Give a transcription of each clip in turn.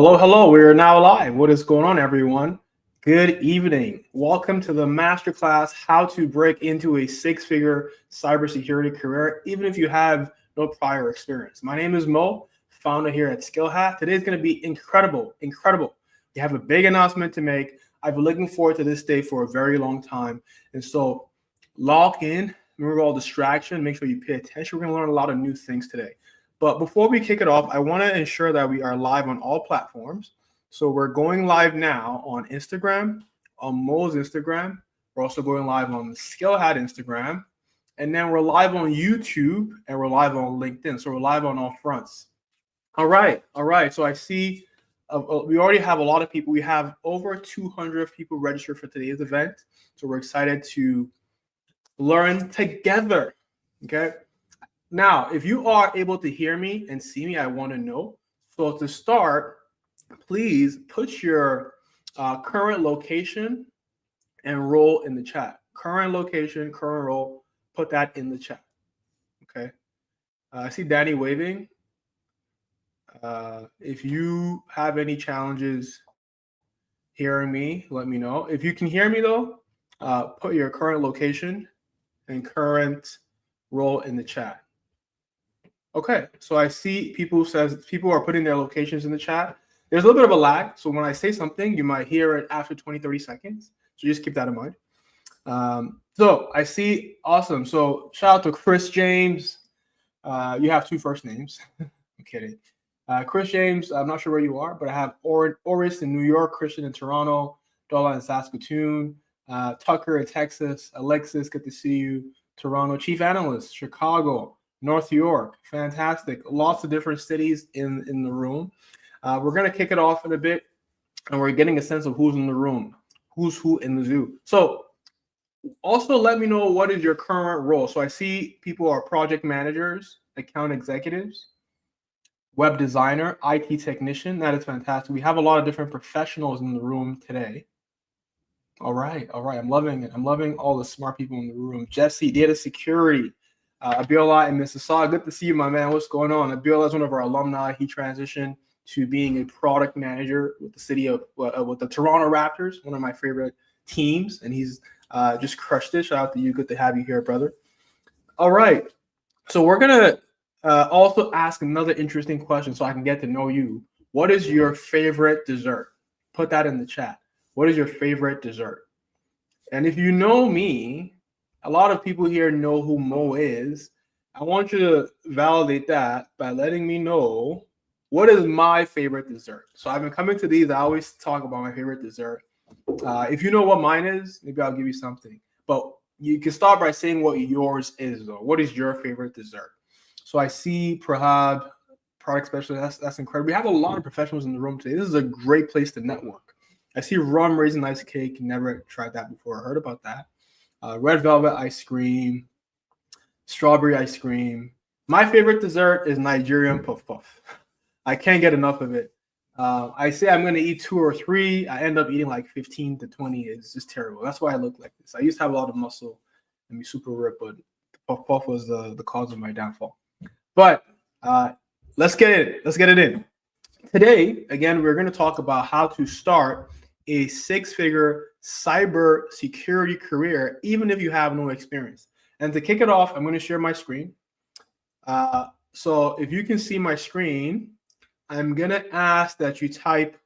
Hello, hello. We are now live. What is going on, everyone? Good evening. Welcome to the masterclass, How to Break into a Six-Figure Cybersecurity Career, even if you have no prior experience. My name is Mo, founder here at SkillHat. Today is going to be incredible. We have a big announcement to make. I've been looking forward to this day for a very long time. And so log in, remove all distraction, make sure you pay attention. We're going to learn a lot of new things today. But before we kick it off, I want to ensure that we are live on all platforms. So we're going live now on Instagram, on Mo's Instagram. We're also going live on the SkillHat Instagram. And then we're live on YouTube and we're live on LinkedIn. So we're live on all fronts. All right. So I see we already have a lot of people. We have over 200 people registered for today's event. So we're excited to learn together. Okay. Now, if you are able to hear me and see me, I want to know. So to start, please put your current location and role in the chat. Current location, current role, put that in the chat. Okay. I see Danny waving. If you have any challenges hearing me, let me know. If you can hear me though, put your current location and current role in the chat. Okay, so I see people are putting their locations in the chat. There's a little bit of a lag, so when I say something, you might hear it after 20, 30 seconds. So just keep that in mind. So I see, awesome. So shout out to Chris James. You have two first names. I'm kidding. Chris James, I'm not sure where you are, but I have Oris in New York, Christian in Toronto, Dola in Saskatoon, Tucker in Texas, Alexis, good to see you. Toronto, Chief Analyst, Chicago, North York, fantastic. Lots of different cities in the room. We're going to kick it off in a bit, and we're getting a sense of who's in the room, who's who in the zoo. So also let me know what is your current role. So I see people are project managers, account executives, web designer, IT technician. That is fantastic. We have a lot of different professionals in the room today. All right. I'm loving it. I'm loving all the smart people in the room. Jesse, data security. Abiola in Mississauga, good to see you, my man. What's going on? Abiola is one of our alumni. He transitioned to being a product manager with the city of with the Toronto Raptors, one of my favorite teams, and he's just crushed it. Shout out to you. Good to have you here, brother. All right, so we're gonna also ask another interesting question so I can get to know you. What is your favorite dessert? Put that in the chat. What is your favorite dessert? And if you know me, a lot of people here know who Mo is. I want you to validate that by letting me know what is my favorite dessert. So I've been coming to these. I always talk about my favorite dessert. If you know what mine is, maybe I'll give you something. But you can start by saying what yours is, though. What is your favorite dessert? So I see Prahad, product specialist. That's incredible. We have a lot of professionals in the room today. This is a great place to network. I see rum raisin ice cake. Never tried that before. I heard about that. Red velvet ice cream, strawberry ice cream. My favorite dessert is Nigerian puff puff. I can't get enough of it. I say I'm going to eat 2 or 3. I end up eating like 15 to 20. It's just terrible. That's why I look like this. I used to have a lot of muscle and be super ripped, but puff puff was the cause of my downfall. But let's get it. Let's get it in. Today, again, we're going to talk about how to start a 6-figure cybersecurity career, even if you have no experience. And to kick it off, I'm going to share my screen. So if you can see my screen, I'm going to ask that you type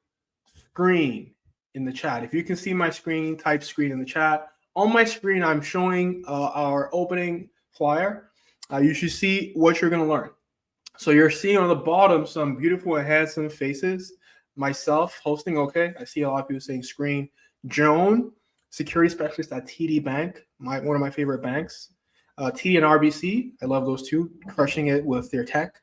screen in the chat. If you can see my screen, type screen in the chat. On my screen, I'm showing our opening flyer. You should see what you're going to learn. So you're seeing on the bottom some beautiful and handsome faces. Myself hosting, okay. I see a lot of people saying screen. Joan, security specialist at TD Bank, one of my favorite banks. TD and RBC, I love those two, crushing it with their tech.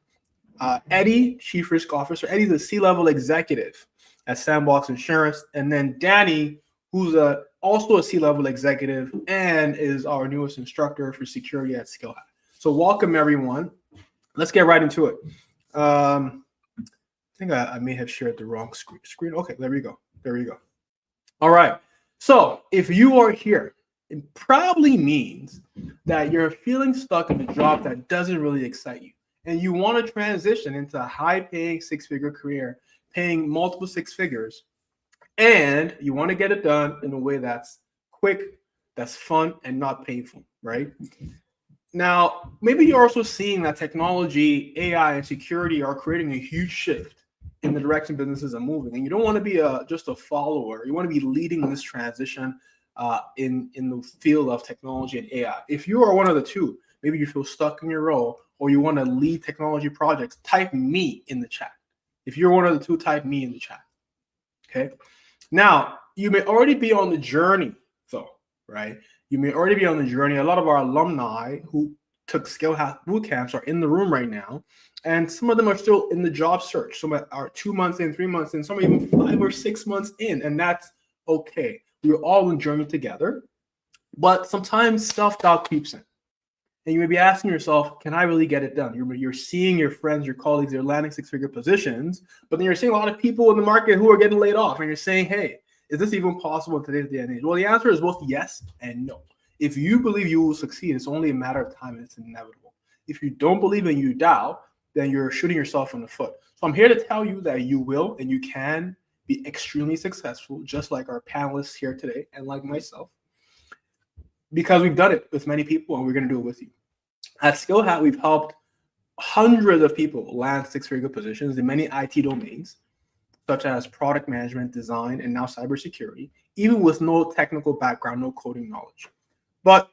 Eddie, chief risk officer. Eddie's a C-level executive at Sandbox Insurance. And then Danny, who's also a C-level executive and is our newest instructor for security at SkillHat. So welcome, everyone. Let's get right into it. I think I may have shared the wrong screen. Okay, there we go. All right. So if you are here, it probably means that you're feeling stuck in a job that doesn't really excite you, and you want to transition into a high-paying 6-figure career paying multiple six figures, and you want to get it done in a way that's quick, that's fun, and not painful, right? Now, maybe you're also seeing that technology, AI, and security are creating a huge shift in the direction businesses are moving, and you don't want to be just a follower. You want to be leading this transition in the field of technology and AI. If you are one of the two, maybe you feel stuck in your role, or you want to lead technology projects, type me in the chat. If you're one of the two, type me in the chat. Okay. Now, you may already be on the journey, though, right? You may already be on the journey. A lot of our alumni who took skill boot camps are in the room right now, and some of them are still in the job search. Some are 2 months in, 3 months in, some are even 5 or 6 months in, and that's okay. We're all on the journey together, but sometimes self-doubt creeps in. And you may be asking yourself, can I really get it done? You're seeing your friends, your colleagues, they're landing six-figure positions, but then you're seeing a lot of people in the market who are getting laid off, and you're saying, hey, is this even possible in today's day and age? Well, the answer is both yes and no. If you believe you will succeed, it's only a matter of time and it's inevitable. If you don't believe and you doubt, then you're shooting yourself in the foot. So I'm here to tell you that you will and you can be extremely successful, just like our panelists here today and like myself, because we've done it with many people and we're going to do it with you. At SkillHat, we've helped hundreds of people land six-figure positions in many IT domains, such as product management, design, and now cybersecurity, even with no technical background, no coding knowledge. But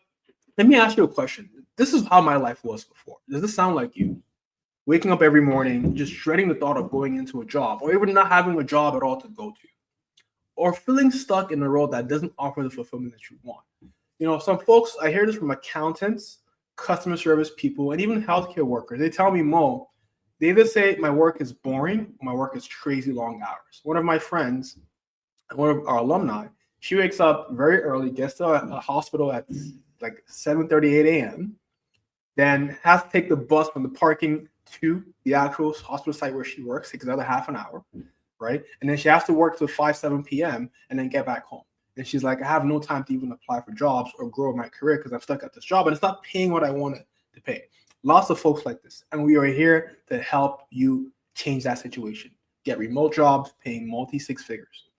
let me ask you a question. This is how my life was before. Does this sound like you? Waking up every morning, just dreading the thought of going into a job, or even not having a job at all to go to, or feeling stuck in a role that doesn't offer the fulfillment that you want. You know, some folks, I hear this from accountants, customer service people, and even healthcare workers. They tell me, Mo, they either say my work is boring, or my work is crazy long hours. One of my friends, one of our alumni, she wakes up very early, gets to a hospital at like 7:38 a.m., then has to take the bus from the parking to the actual hospital site where she works, takes another half an hour, right? And then she has to work till 7 p.m. and then get back home. And she's like, I have no time to even apply for jobs or grow my career because I'm stuck at this job and it's not paying what I wanted to pay. Lots of folks like this. And we are here to help you change that situation. Get remote jobs, paying multi-six figures.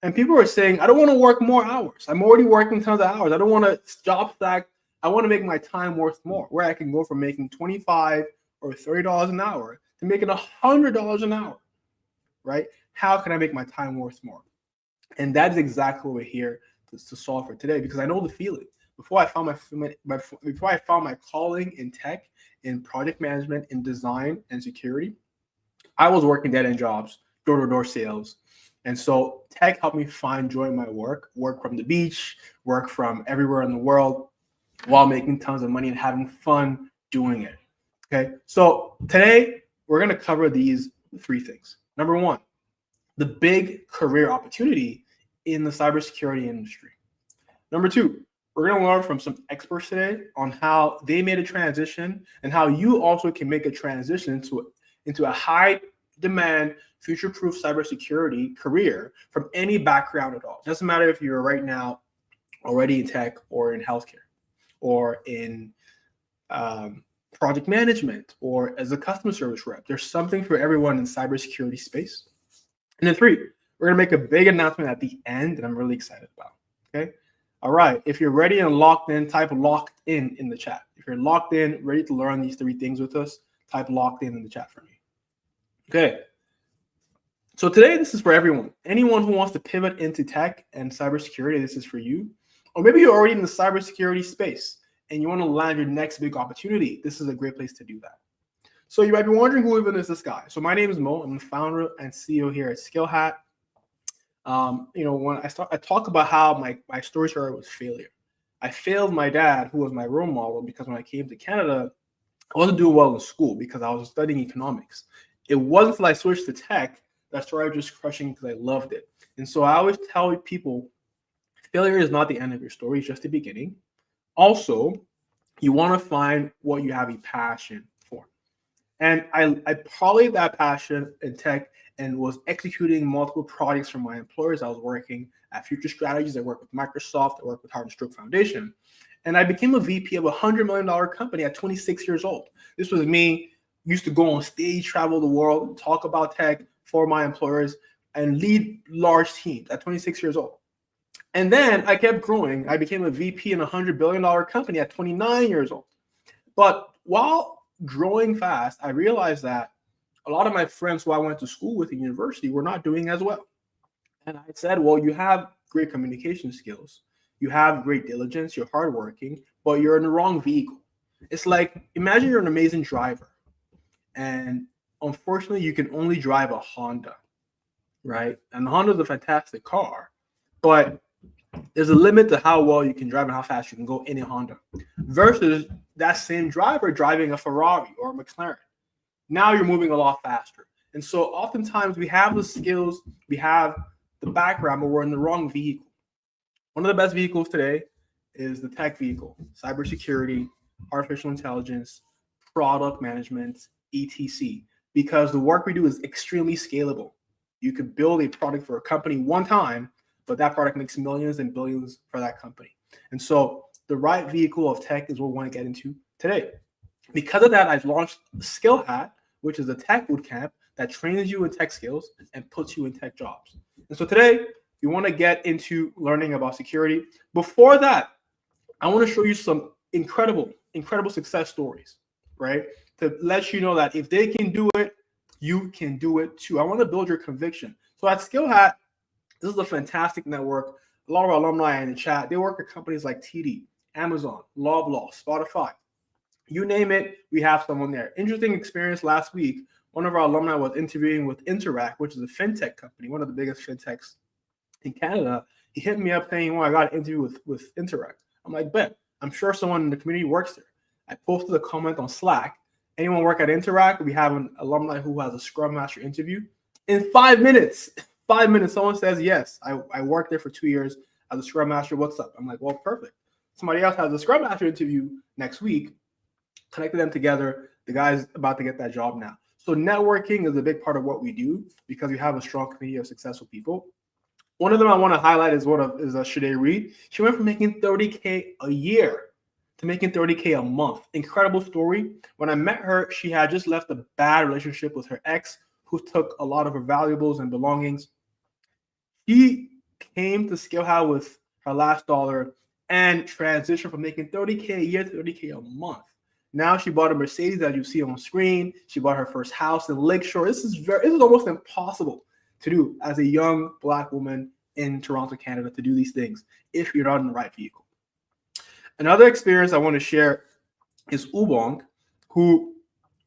And people are saying, I don't want to work more hours. I'm already working tons of hours. I don't want to job stack. I want to make my time worth more, where I can go from making $25 or $30 an hour to making $100 an hour, right? How can I make my time worth more? And that is exactly what we're here to solve for today, because I know the feeling. Before I found my calling in tech, in project management, in design and security, I was working dead-end jobs, door-to-door sales. And so tech helped me find joy in my work from the beach, work from everywhere in the world, while making tons of money and having fun doing it. Okay, so today we're going to cover these three things. Number one, the big career opportunity in the cybersecurity industry. Number two, we're going to learn from some experts today on how they made a transition and how you also can make a transition into a high demand, future-proof cybersecurity career from any background at all. Doesn't matter if you're right now already in tech or in healthcare or in project management or as a customer service rep. There's something for everyone in cybersecurity space. And then three, we're going to make a big announcement at the end that I'm really excited about. Okay. All right. If you're ready and locked in, type locked in the chat. If you're locked in, ready to learn these three things with us, type locked in the chat for me. Okay. So today, this is for everyone. Anyone who wants to pivot into tech and cybersecurity, this is for you. Or maybe you're already in the cybersecurity space and you want to land your next big opportunity. This is a great place to do that. So you might be wondering, who even is this guy? So my name is Mo. I'm the founder and CEO here at SkillHat. When I talk about how my story started with failure. I failed my dad, who was my role model, because when I came to Canada, I wasn't doing well in school because I was studying economics. It wasn't until I switched to tech that I started just crushing because I loved it. And so I always tell people, failure is not the end of your story, it's just the beginning. Also, you want to find what you have a passion for. And I parlayed that passion in tech and was executing multiple projects for my employers. I was working at Future Strategies. I worked with Microsoft. I worked with Heart and Stroke Foundation. And I became a VP of a $100 million company at 26 years old. This was me, used to go on stage, travel the world, talk about tech, for my employers and lead large teams at 26 years old. And then I kept growing. I became a VP in a $100 billion company at 29 years old. But while growing fast, I realized that a lot of my friends who I went to school with in university were not doing as well. And I said, well, you have great communication skills. You have great diligence. You're hardworking, but you're in the wrong vehicle. It's like, imagine you're an amazing driver. And unfortunately, you can only drive a Honda, right? And the Honda is a fantastic car, but there's a limit to how well you can drive and how fast you can go in a Honda versus that same driver driving a Ferrari or a McLaren. Now you're moving a lot faster. And so oftentimes we have the skills, we have the background, but we're in the wrong vehicle. One of the best vehicles today is the tech vehicle, cybersecurity, artificial intelligence, product management, etc. Because the work we do is extremely scalable. You could build a product for a company one time, but that product makes millions and billions for that company. And so the right vehicle of tech is what we want to get into today. Because of that, I've launched Skill Hat, which is a tech bootcamp that trains you in tech skills and puts you in tech jobs. And so today, we want to get into learning about security. Before that, I want to show you some incredible success stories, right? To let you know that if they can do it, you can do it too. I want to build your conviction. So at Skill Hat, this is a fantastic network. A lot of our alumni are in the chat. They work at companies like TD, Amazon, Loblaw, Spotify. You name it, we have someone there. Interesting experience last week. One of our alumni was interviewing with Interact, which is a fintech company, one of the biggest fintechs in Canada. He hit me up saying, well, I got an interview with Interact. I'm like, bet. I'm sure someone in the community works there. I posted a comment on Slack. Anyone work at Interact? We have an alumni who has a Scrum Master interview. In 5 minutes, someone says, yes, I worked there for 2 years as a Scrum Master. What's up? I'm like, well, perfect. Somebody else has a Scrum Master interview next week. Connected them together. The guy's about to get that job now. So networking is a big part of what we do because we have a strong community of successful people. One of them I want to highlight is Shade Reed. She went from making $30K a year to making $30K a month. Incredible story. When I met her, she had just left a bad relationship with her ex who took a lot of her valuables and belongings. She came to Skill Hat with her last dollar and transitioned from making $30K a year to $30K a month. Now she bought a Mercedes that you see on screen. She bought her first house in Lakeshore. This is almost impossible to do as a young Black woman in Toronto, Canada, to do these things if you're not in the right vehicle. Another experience I want to share is Ubong, who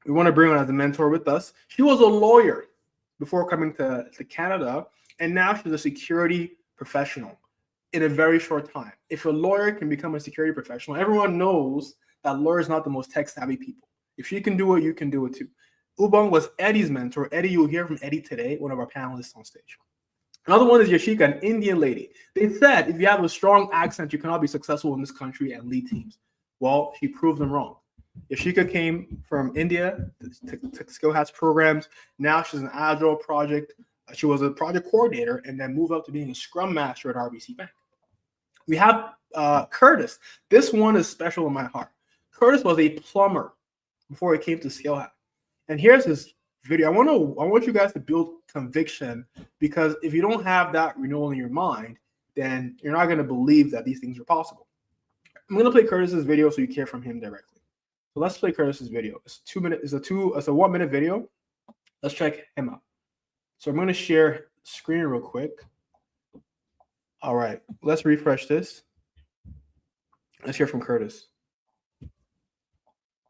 we want to bring on as a mentor with us. She was a lawyer before coming to Canada, and now she's a security professional in a very short time. If a lawyer can become a security professional, everyone knows that lawyers are not the most tech-savvy people. If she can do it, you can do it too. Ubong was Eddie's mentor. Eddie, you'll hear from Eddie today, one of our panelists on stage. Another one is Yashika, an Indian lady. They said if you have a strong accent, you cannot be successful in this country and lead teams. Well, she proved them wrong. Yashika came from India to Skill Hat's programs. Now she's an Agile project. She was a project coordinator and then moved up to being a Scrum Master at RBC Bank. We have Curtis. This one is special in my heart. Curtis was a plumber before he came to Skill Hat. And here's his video. I want you guys to build conviction, because if you don't have that renewal in your mind, then you're not going to believe that these things are possible. I'm going to play Curtis's video so you hear from him directly. So let's play Curtis's video. It's a 1 minute video. Let's check him out. So I'm going to share screen real quick. All right, let's refresh this. Let's hear from Curtis.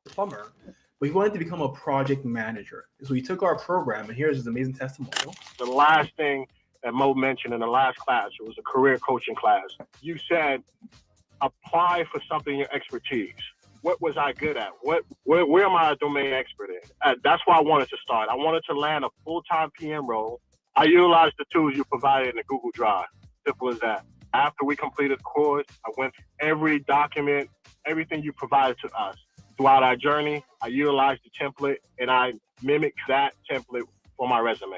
Plumber, but he wanted to become a project manager. So he took our program, and here's his amazing testimonial. The last thing that Mo mentioned in the last class, it was a career coaching class. You said, apply for something in your expertise. What was I good at? Where am I a domain expert in? That's why I wanted to start. I wanted to land a full-time PM role. I utilized the tools you provided in the Google Drive. Simple as that. After we completed the course, I went through every document, everything you provided to us. Throughout our journey, I utilized the template and I mimicked that template for my resume.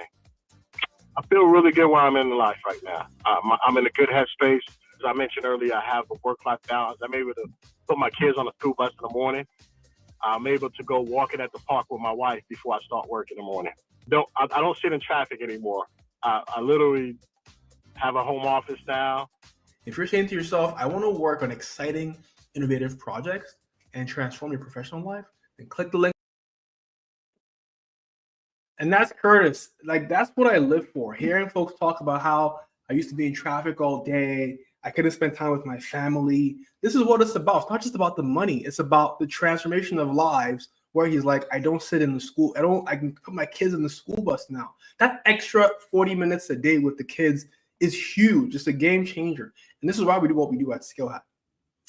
I feel really good where I'm in life right now. I'm in a good headspace. As I mentioned earlier, I have a work-life balance. I'm able to put my kids on the school bus in the morning. I'm able to go walking at the park with my wife before I start work in the morning. I don't sit in traffic anymore. I literally have a home office now. If you're saying to yourself, I want to work on exciting, innovative projects and transform your professional life, then click the link. And that's Curtis. Like, that's what I live for. Hearing folks talk about how I used to be in traffic all day, I couldn't spend time with my family. This is what it's about. It's not just about the money. It's about the transformation of lives where he's like, I don't sit in the school. I can put my kids in the school bus now. That extra 40 minutes a day with the kids is huge. It's a game changer. And this is why we do what we do at SkillHack.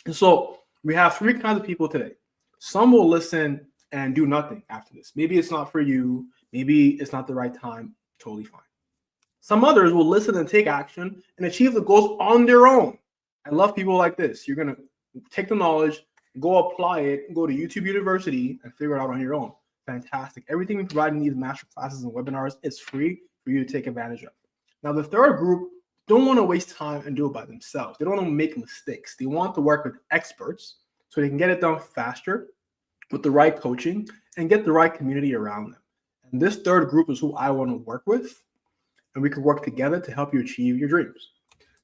And so we have three kinds of people today. Some will listen and do nothing after this. Maybe it's not for you. Maybe it's not the right time. Totally fine. Some others will listen and take action and achieve the goals on their own. I love people like this. You're going to take the knowledge, go apply it, go to YouTube University and figure it out on your own. Fantastic. Everything we provide in these master classes and webinars is free for you to take advantage of. Now, the third group don't want to waste time and do it by themselves. They don't want to make mistakes. They want to work with experts so they can get it done faster with the right coaching and get the right community around them. And this third group is who I want to work with, and we can work together to help you achieve your dreams.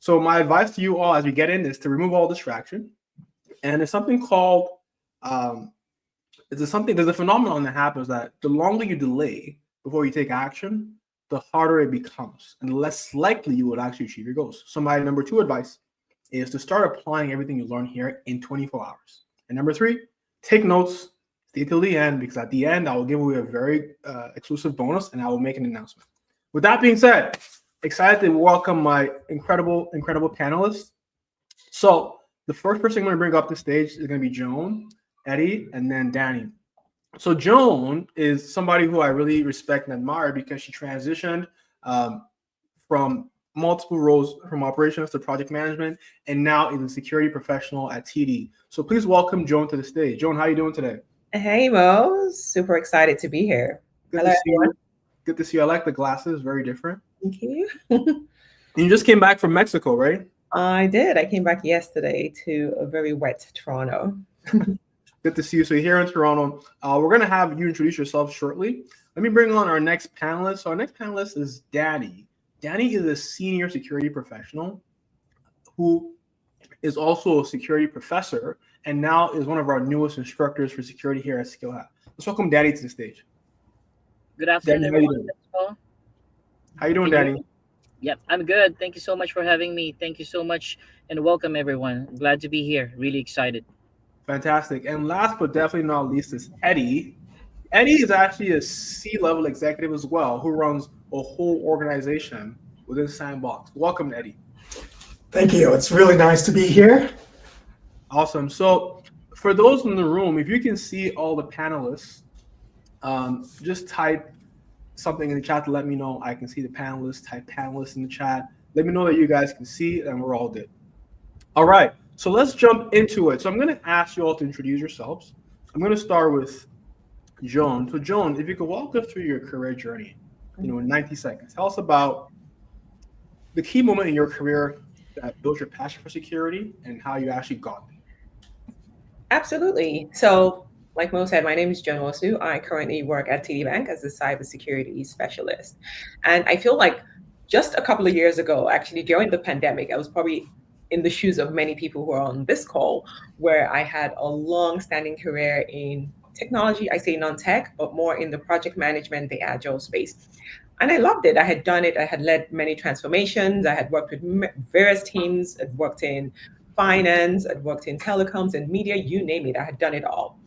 So my advice to you all as we get in is to remove all distraction. And it's something called, there's a phenomenon that happens that the longer you delay before you take action, the harder it becomes and the less likely you will actually achieve your goals. So my number 2 advice is to start applying everything you learn here in 24 hours. And number 3, take notes, stay till the end, because at the end, I will give away a very exclusive bonus and I will make an announcement. With that being said, excited to welcome my incredible panelists. So the first person I'm going to bring up the stage is going to be Joan, Eddie, and then Danny. So Joan is somebody who I really respect and admire because she transitioned from multiple roles from operations to project management and now is a security professional at TD. So please welcome Joan to the stage. Joan, how are you doing today? Hey, Mo. Super excited to be here. Good to see you. Good to see you. I like the glasses. Very different. Thank you. You just came back from Mexico, right? I did. I came back yesterday to a very wet Toronto. Good to see you. So here in Toronto, we're going to have you introduce yourself shortly. Let me bring on our next panelist. So our next panelist is Danny. Danny is a senior security professional who is also a security professor and now is one of our newest instructors for security here at SkillHack. Let's welcome Danny to the stage. Good afternoon, Danny, everyone. How you doing, Danny? Yep, I'm good. Thank you so much for having me. Thank you so much and welcome, everyone. Glad to be here. Really excited. Fantastic. And last but definitely not least is Eddie. Eddie is actually a C-level executive as well who runs a whole organization within Sandbox. Welcome, Eddie. Thank you. It's really nice to be here. Awesome. So for those in the room, if you can see all the panelists, just type something in the chat to let me know I can see the panelists. Type panelists in the chat. Let me know that you guys can see and we're all good. All right. So let's jump into it. So I'm going to ask you all to introduce yourselves. I'm going to start with Joan. So Joan, if you could walk us through your career journey, in 90 seconds, tell us about the key moment in your career that built your passion for security and how you actually got there. Absolutely. So like Mo said, my name is Joan Osu. I currently work at TD Bank as a cybersecurity specialist. And I feel like just a couple of years ago, actually during the pandemic, I was probably in the shoes of many people who are on this call, where I had a long-standing career in technology. I say non-tech, but more in the project management, the agile space. And I loved it. I had done it. I had led many transformations. I had worked with various teams. I'd worked in finance. I'd worked in telecoms and media, you name it. I had done it all.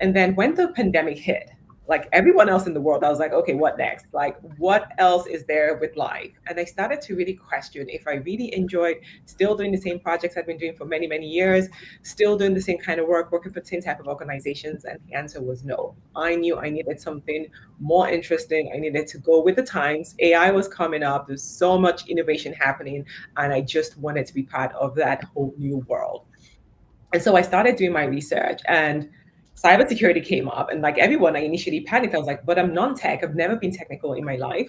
And then when the pandemic hit, like everyone else in the world, I was like, okay, what next? Like, what else is there with life? And I started to really question if I really enjoyed still doing the same projects I've been doing for many, many years, still doing the same kind of work, working for the same type of organizations. And the answer was no. I knew I needed something more interesting. I needed to go with the times. AI was coming up. There's so much innovation happening. And I just wanted to be part of that whole new world. And so I started doing my research, and cybersecurity came up, and like everyone, I initially panicked. I was like, but I'm non-tech. I've never been technical in my life.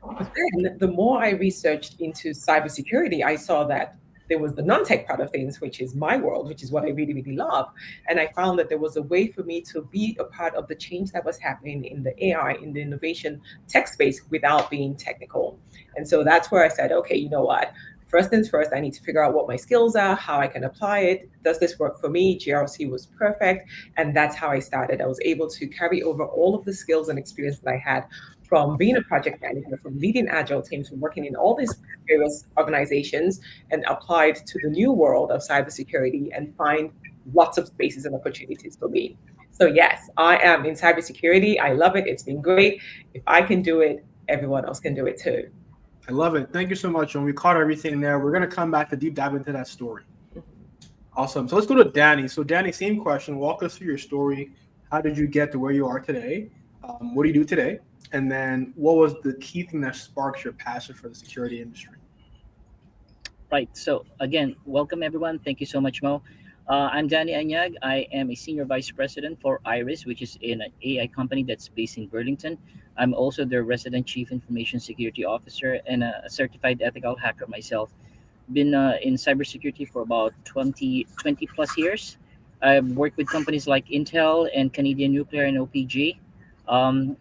But then the more I researched into cybersecurity, I saw that there was the non-tech part of things, which is my world, which is what I really, really love. And I found that there was a way for me to be a part of the change that was happening in the AI, in the innovation tech space without being technical. And so that's where I said, okay, you know what? First things first, I need to figure out what my skills are, how I can apply it. Does this work for me? GRC was perfect. And that's how I started. I was able to carry over all of the skills and experience that I had from being a project manager, from leading agile teams, from working in all these various organizations, and applied to the new world of cybersecurity and find lots of spaces and opportunities for me. So yes, I am in cybersecurity. I love it. It's been great. If I can do it, everyone else can do it too. I love it. Thank you so much, John. We caught everything there. We're going to come back to deep dive into that story. Awesome. So let's go to Danny. So Danny, same question. Walk us through your story. How did you get to where you are today? What do you do today? And then what was the key thing that sparks your passion for the security industry? Right. So again, welcome everyone. Thank you so much, Mo. I'm Danny Anyag. I am a senior vice president for Iris, which is an AI company that's based in Burlington. I'm also their resident chief information security officer and a certified ethical hacker myself. Been in cybersecurity for about 20 plus years. I've worked with companies like Intel and Canadian Nuclear and OPG. Um,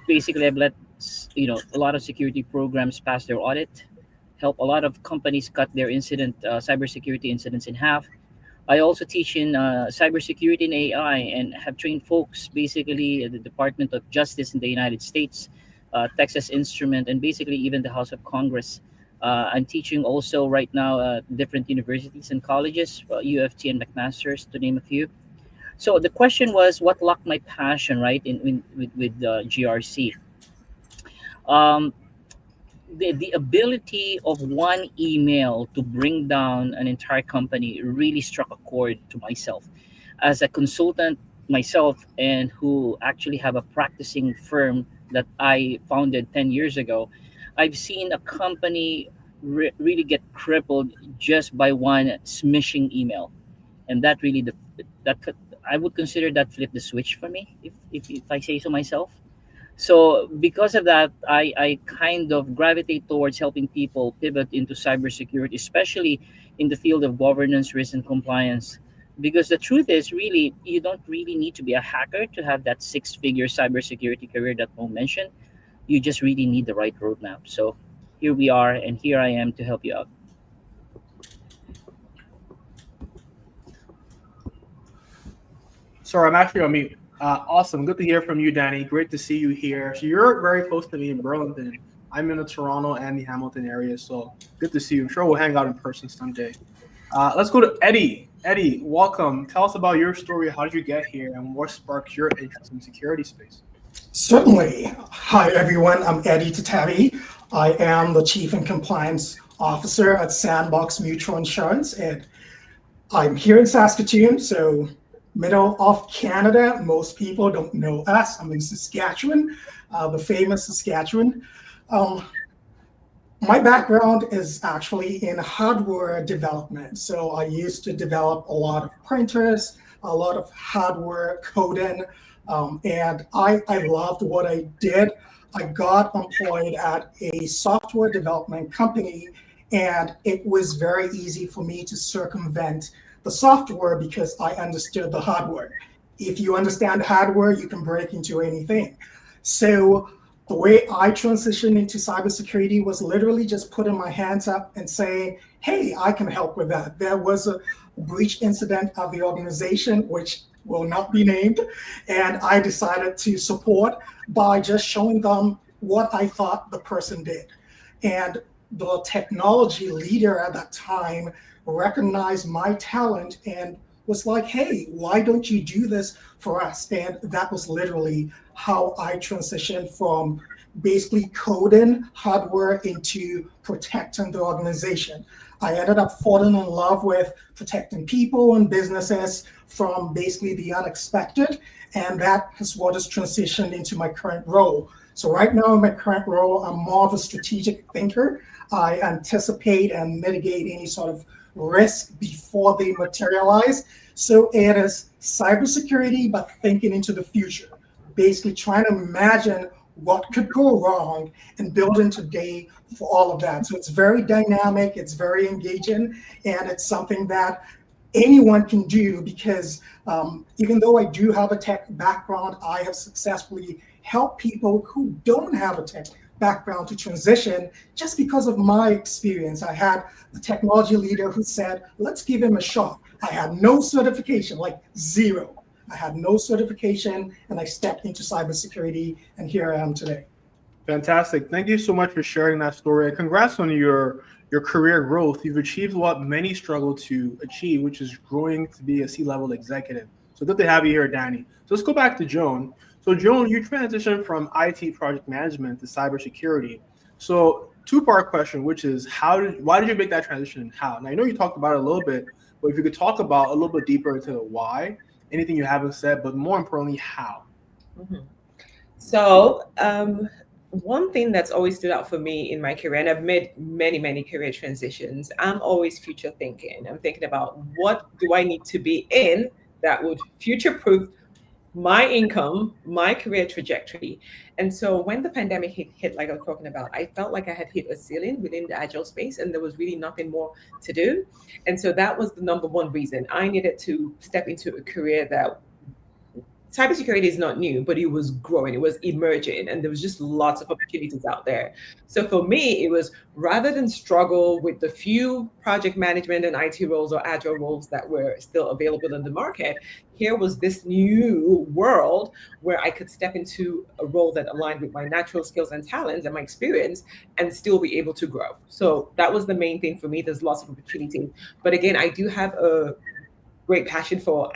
Basically, I've let a lot of security programs pass their audit, help a lot of companies cut their cybersecurity incidents in half. I also teach in cybersecurity and AI and have trained folks basically at the Department of Justice in the United States, Texas Instrument, and basically even the House of Congress. I'm teaching also right now different universities and colleges, UFT and McMaster's, to name a few. So the question was, what locked my passion, right, with GRC? Um, the ability of one email to bring down an entire company really struck a chord to myself as a consultant myself, and who actually have a practicing firm that I founded 10 years ago. I've seen a company really get crippled just by one smishing email, and that really that could, I would consider that flip the switch for me, if I say so myself. So because of that, I kind of gravitate towards helping people pivot into cybersecurity, especially in the field of governance, risk, and compliance. Because the truth is, really, you don't really need to be a hacker to have that six-figure cybersecurity career that Mo mentioned. You just really need the right roadmap. So here we are, and here I am to help you out. Sorry, I'm actually on mute. Awesome. Good to hear from you, Danny. Great to see you here. So you're very close to me in Burlington. I'm in the Toronto and the Hamilton area, so good to see you. I'm sure we'll hang out in person someday. Let's go to Eddie. Eddie, welcome. Tell us about your story. How did you get here, and what sparks your interest in security space? Certainly. Hi, everyone. I'm Eddie Tatavi. I am the Chief and Compliance Officer at Sandbox Mutual Insurance, and I'm here in Saskatoon, so middle of Canada. Most people don't know us. I'm in Saskatchewan, the famous Saskatchewan. My background is actually in hardware development. So I used to develop a lot of printers, a lot of hardware coding, and I loved what I did. I got employed at a software development company, and it was very easy for me to circumvent the software because I understood the hardware. If you understand hardware, you can break into anything. So the way I transitioned into cybersecurity was literally just putting my hands up and saying, hey, I can help with that. There was a breach incident of the organization, which will not be named, and I decided to support by just showing them what I thought the person did. And the technology leader at that time recognized my talent and was like, hey, why don't you do this for us? And that was literally how I transitioned from basically coding hardware into protecting the organization. I ended up falling in love with protecting people and businesses from basically the unexpected. And that is what has transitioned into my current role. So right now in my current role, I'm more of a strategic thinker. I anticipate and mitigate any sort of risk before they materialize. So it is cybersecurity, but thinking into the future, basically trying to imagine what could go wrong, and building today for all of that. So it's very dynamic, it's very engaging, and it's something that anyone can do because even though I do have a tech background, I have successfully helped people who don't have a tech background to transition just because of my experience. I had a technology leader who said, let's give him a shot. I had no certification, like zero. I had no certification, and I stepped into cybersecurity, and here I am today. Fantastic. Thank you so much for sharing that story. And congrats on your career growth. You've achieved what many struggle to achieve, which is growing to be a C-level executive. So good to have you here, Danny. So let's go back to Joan. So Joan, you transitioned from IT project management to cybersecurity. So two-part question, which is why did you make that transition and how? And I know you talked about it a little bit, but if you could talk about a little bit deeper into the why, anything you haven't said, but more importantly, how. Mm-hmm. So one thing that's always stood out for me in my career, and I've made many career transitions, I'm always future thinking. I'm thinking about what do I need to be in that would future-proof my income, my career trajectory. And so when the pandemic hit, like I was talking about, I felt like I had hit a ceiling within the agile space and there was really nothing more to do. And so that was the number one reason I needed to step into a career that cybersecurity is not new, but it was growing, it was emerging, and there was just lots of opportunities out there. So for me, it was rather than struggle with the few project management and IT roles or agile roles that were still available in the market, here was this new world where I could step into a role that aligned with my natural skills and talents and my experience and still be able to grow. So that was the main thing for me. There's lots of opportunities. But again, I do have a great passion for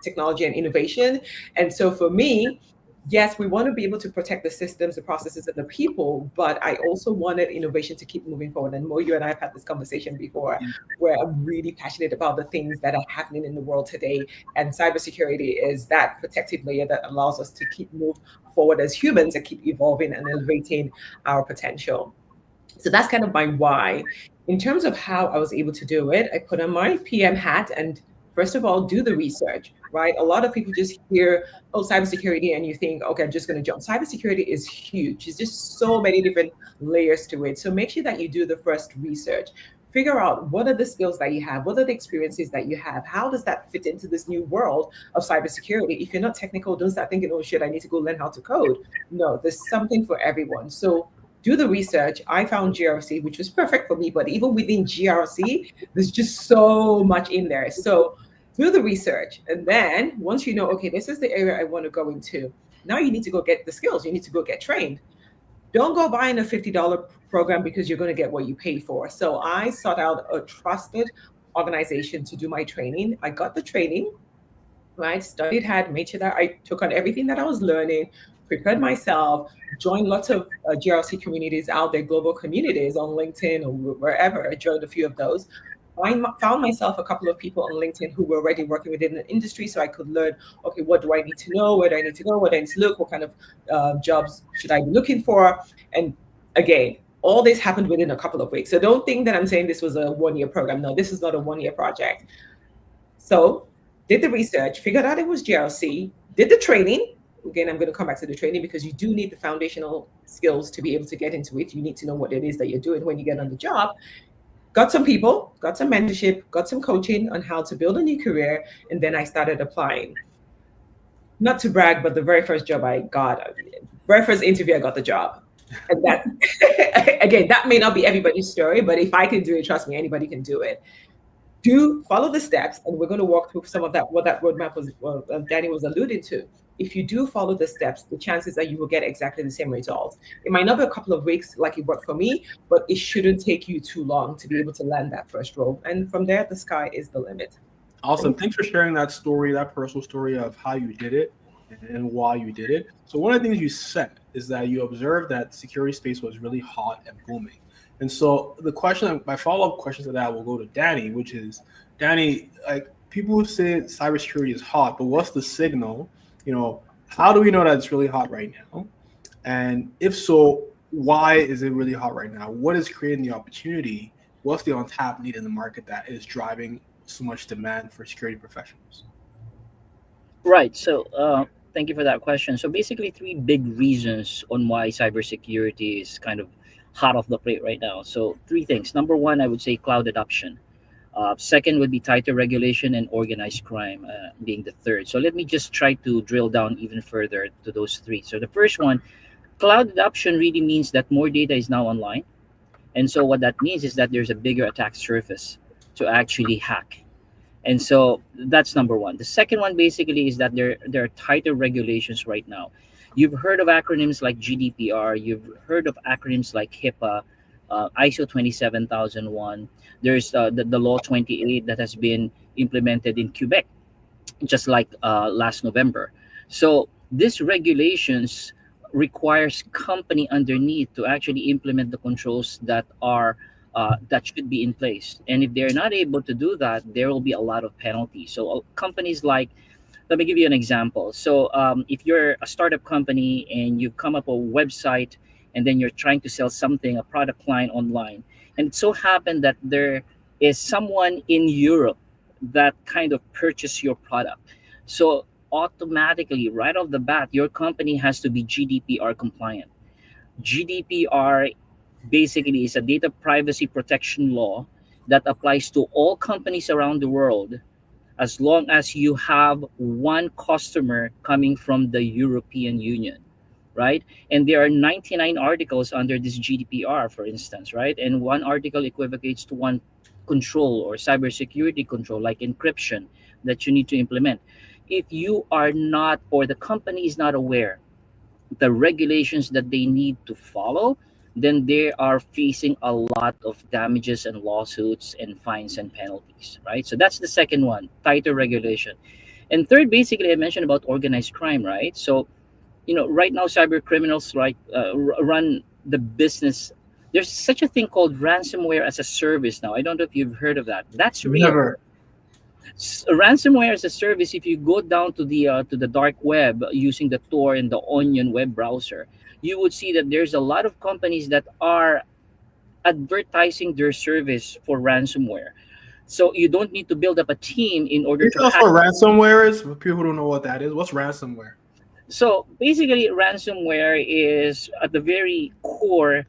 technology and innovation. And so for me, yes, we want to be able to protect the systems, the processes, and the people, but I also wanted innovation to keep moving forward. And Mo, you and I have had this conversation before, where I'm really passionate about the things that are happening in the world today. And cybersecurity is that protective layer that allows us to keep moving forward as humans and keep evolving and elevating our potential. So that's kind of my why. In terms of how I was able to do it, I put on my PM hat and first of all, do the research, right? A lot of people just hear, oh, cybersecurity, and you think, okay, I'm just going to jump. Cybersecurity is huge. There's just so many different layers to it. So make sure that you do the first research. Figure out what are the skills that you have, what are the experiences that you have, how does that fit into this new world of cybersecurity? If you're not technical, don't start thinking, oh shit, I need to go learn how to code. No, there's something for everyone. So do the research. I found GRC, which was perfect for me, but even within GRC, there's just so much in there. So do the research. And then once you know, okay, this is the area I want to go into, now you need to go get the skills. You need to go get trained. Don't go buying a $50 program because you're going to get what you pay for. So I sought out a trusted organization to do my training. I got the training, right? Studied hard, made sure that I took on everything that I was learning, prepared myself, joined lots of GRC communities out there, global communities on LinkedIn or wherever. I joined a few of those. I found myself a couple of people on LinkedIn who were already working within the industry, so I could learn, okay, what do I need to know? Where do I need to go? Where do I need to look? What kind of jobs should I be looking for? And again, all this happened within a couple of weeks. So don't think that I'm saying this was a one-year program. No, this is not a one-year project. So did the research, figured out it was GRC, did the training. Again, I'm going to come back to the training because you do need the foundational skills to be able to get into it. You need to know what it is that you're doing when you get on the job. Got some people, got some mentorship, got some coaching on how to build a new career, and then I started applying. Not to brag, but the very first job I got, very first interview, I got the job. And that, again, that may not be everybody's story, but if I can do it, trust me, anybody can do it. Do follow the steps, and we're going to walk through some of that, what that roadmap was, Danny was alluding to. If you do follow the steps, the chances are you will get exactly the same results. It might not be a couple of weeks like it worked for me, but it shouldn't take you too long to be able to land that first role. And from there, the sky is the limit. Awesome. Thanks for sharing that story, that personal story of how you did it and why you did it. So one of the things you said is that you observed that security space was really hot and booming. And so the question, my follow-up question to that will go to Danny, which is, Danny, like people say cybersecurity is hot, but what's the signal? How do we know that it's really hot right now? And if so, why is it really hot right now? What is creating the opportunity? What's the untapped need in the market that is driving so much demand for security professionals? Right. So Thank you for that question. So basically, three big reasons on why cybersecurity is kind of hot off the plate right now. So three things. Number one, I would say cloud adoption. Second would be tighter regulation and organized crime, being the third. So let me just try to drill down even further to those three. So the first one, cloud adoption really means that more data is now online. And so what that means is that there's a bigger attack surface to actually hack. And so that's number one. The second one basically is that there are tighter regulations right now. You've heard of acronyms like GDPR. You've heard of acronyms like HIPAA, ISO 27001. There's the Law 28 that has been implemented in Quebec just like last November. So these regulations requires company underneath to actually implement the controls that should be in place. And if they're not able to do that, there will be a lot of penalties. So companies like, let me give you an example. So if you're a startup company and you've come up with a website and then you're trying to sell something, a product line online, and it so happened that there is someone in Europe that kind of purchased your product. So automatically, right off the bat, your company has to be GDPR compliant. GDPR basically is a data privacy protection law that applies to all companies around the world as long as you have one customer coming from the European Union, right? And there are 99 articles under this GDPR, for instance, right? And one article equivocates to one control or cybersecurity control, like encryption, that you need to implement. If you are not, or the company is not aware the regulations that they need to follow, then they are facing a lot of damages and lawsuits and fines and penalties, right? So that's the second one, tighter regulation. And third, basically, I mentioned about organized crime, right? So, right now, cyber criminals run the business. There's such a thing called ransomware as a service now. I don't know if you've heard of that. That's real. Never. Ransomware as a service, if you go down to the dark web using the Tor and the Onion web browser, you would see that there's a lot of companies that are advertising their service for ransomware. So you don't need to build up a team in order Can you to tell us hack. what ransomware is? For people who don't know what that is, what's ransomware? So basically, ransomware is at the very core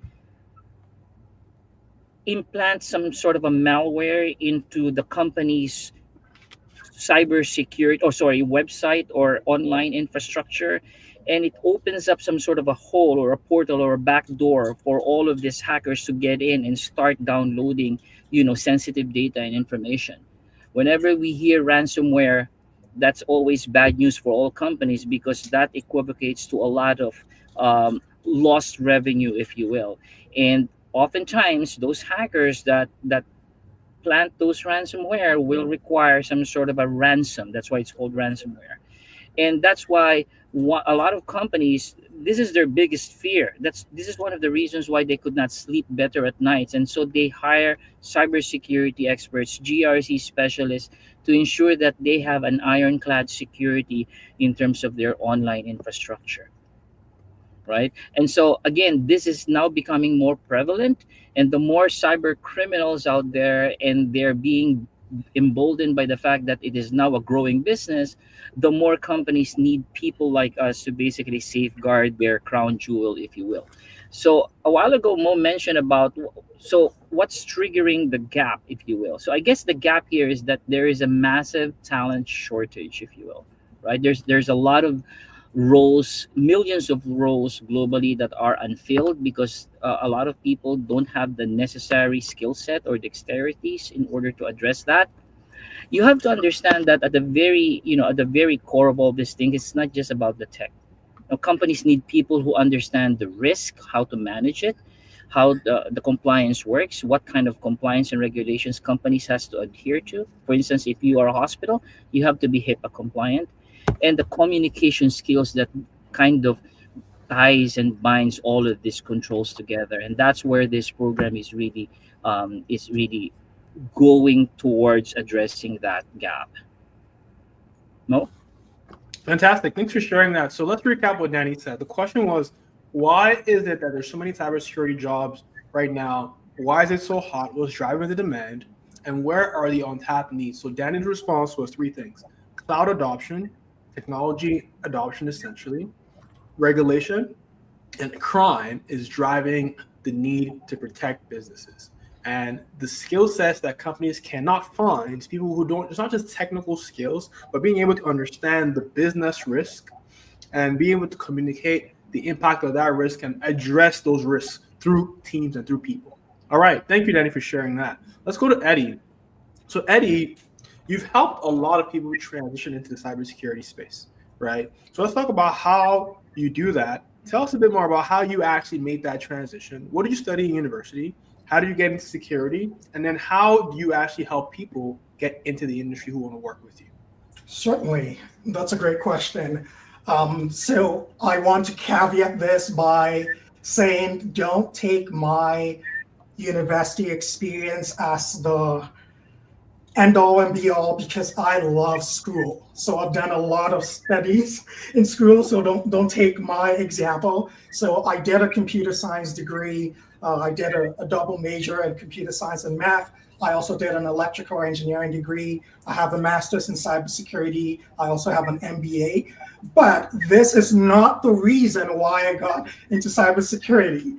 implant some sort of a malware into the company's cybersecurity, or sorry, website or online infrastructure, and it opens up some sort of a hole or a portal or a back door for all of these hackers to get in and start downloading sensitive data and information. Whenever we hear ransomware, that's always bad news for all companies because that equivocates to a lot of lost revenue, if you will. And oftentimes those hackers that plant those ransomware will require some sort of a ransom. That's why it's called ransomware. And that's why a lot of companies, this is their biggest fear. This is one of the reasons why they could not sleep better at nights. And so they hire cybersecurity experts, GRC specialists, to ensure that they have an ironclad security in terms of their online infrastructure, right? And so again, this is now becoming more prevalent, and the more cyber criminals out there, and they're being emboldened by the fact that it is now a growing business, the more companies need people like us to basically safeguard their crown jewel, if you will. So a while ago, Mo mentioned about, so what's triggering the gap, if you will. So I guess the gap here is that there is a massive talent shortage, if you will, right? There's a lot of roles, millions of roles globally that are unfilled because a lot of people don't have the necessary skill set or dexterities in order to address that. You have to understand that at the very core of all this thing, it's not just about the tech. Now, companies need people who understand the risk, how to manage it, how the compliance works, what kind of compliance and regulations companies has to adhere to. For instance, if you are a hospital, you have to be HIPAA compliant, and the communication skills that kind of ties and binds all of these controls together. And that's where this program is really going towards addressing that gap. No? Fantastic. Thanks for sharing that. So let's recap what Danny said. The question was, why is it that there's so many cybersecurity jobs right now? Why is it so hot? What's driving the demand? And where are the untapped needs? So Danny's response was three things: cloud adoption, technology adoption essentially, regulation, and crime is driving the need to protect businesses. And the skill sets that companies cannot find, people who don't, it's not just technical skills, but being able to understand the business risk and being able to communicate the impact of that risk and address those risks through teams and through people. All right. Thank you, Danny, for sharing that. Let's go to Eddie. So, Eddie, you've helped a lot of people transition into the cybersecurity space, right? So, let's talk about how you do that. Tell us a bit more about how you actually made that transition. What did you study in university? How did you get into security? And then how do you actually help people get into the industry who want to work with you? Certainly. That's a great question. So I want to caveat this by saying don't take my university experience as the end all and be all, because I love school. So I've done a lot of studies in school. So don't take my example. So I did a computer science degree. I did a double major in computer science and math. I also did an electrical engineering degree. I have a master's in cybersecurity. I also have an MBA. But this is not the reason why I got into cybersecurity.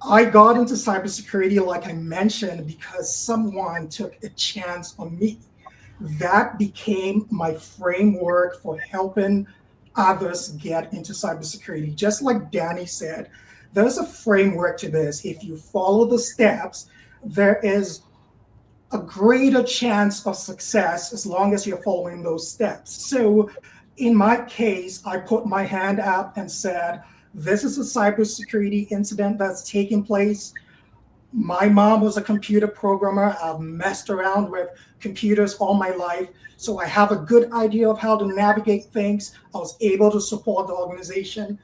I got into cybersecurity, like I mentioned, because someone took a chance on me. That became my framework for helping others get into cybersecurity. Just like Danny said, there's a framework to this. If you follow the steps, there is a greater chance of success as long as you're following those steps. So in my case, I put my hand up and said, this is a cybersecurity incident that's taking place. My mom was a computer programmer. I've messed around with computers all my life. So I have a good idea of how to navigate things. I was able to support the organization.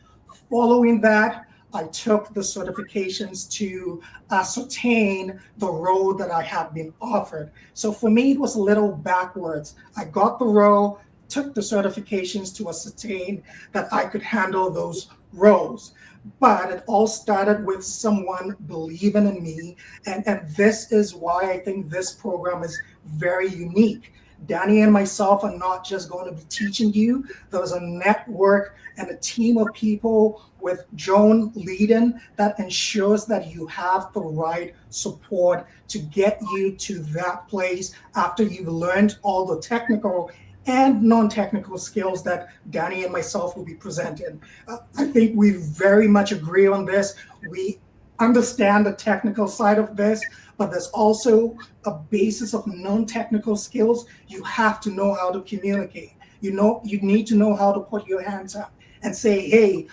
Following that, I took the certifications to ascertain the role that I had been offered. So for me, it was a little backwards. I got the role, took the certifications to ascertain that I could handle those roles. But it all started with someone believing in me. And this is why I think this program is very unique. Danny and myself are not just going to be teaching you. There's a network and a team of people with Joan leading that ensures that you have the right support to get you to that place after you've learned all the technical and non-technical skills that Danny and myself will be presenting. I think we very much agree on this. We understand the technical side of this, but there's also a basis of non-technical skills. You have to know how to communicate. You need to know how to put your hands up and say, hey,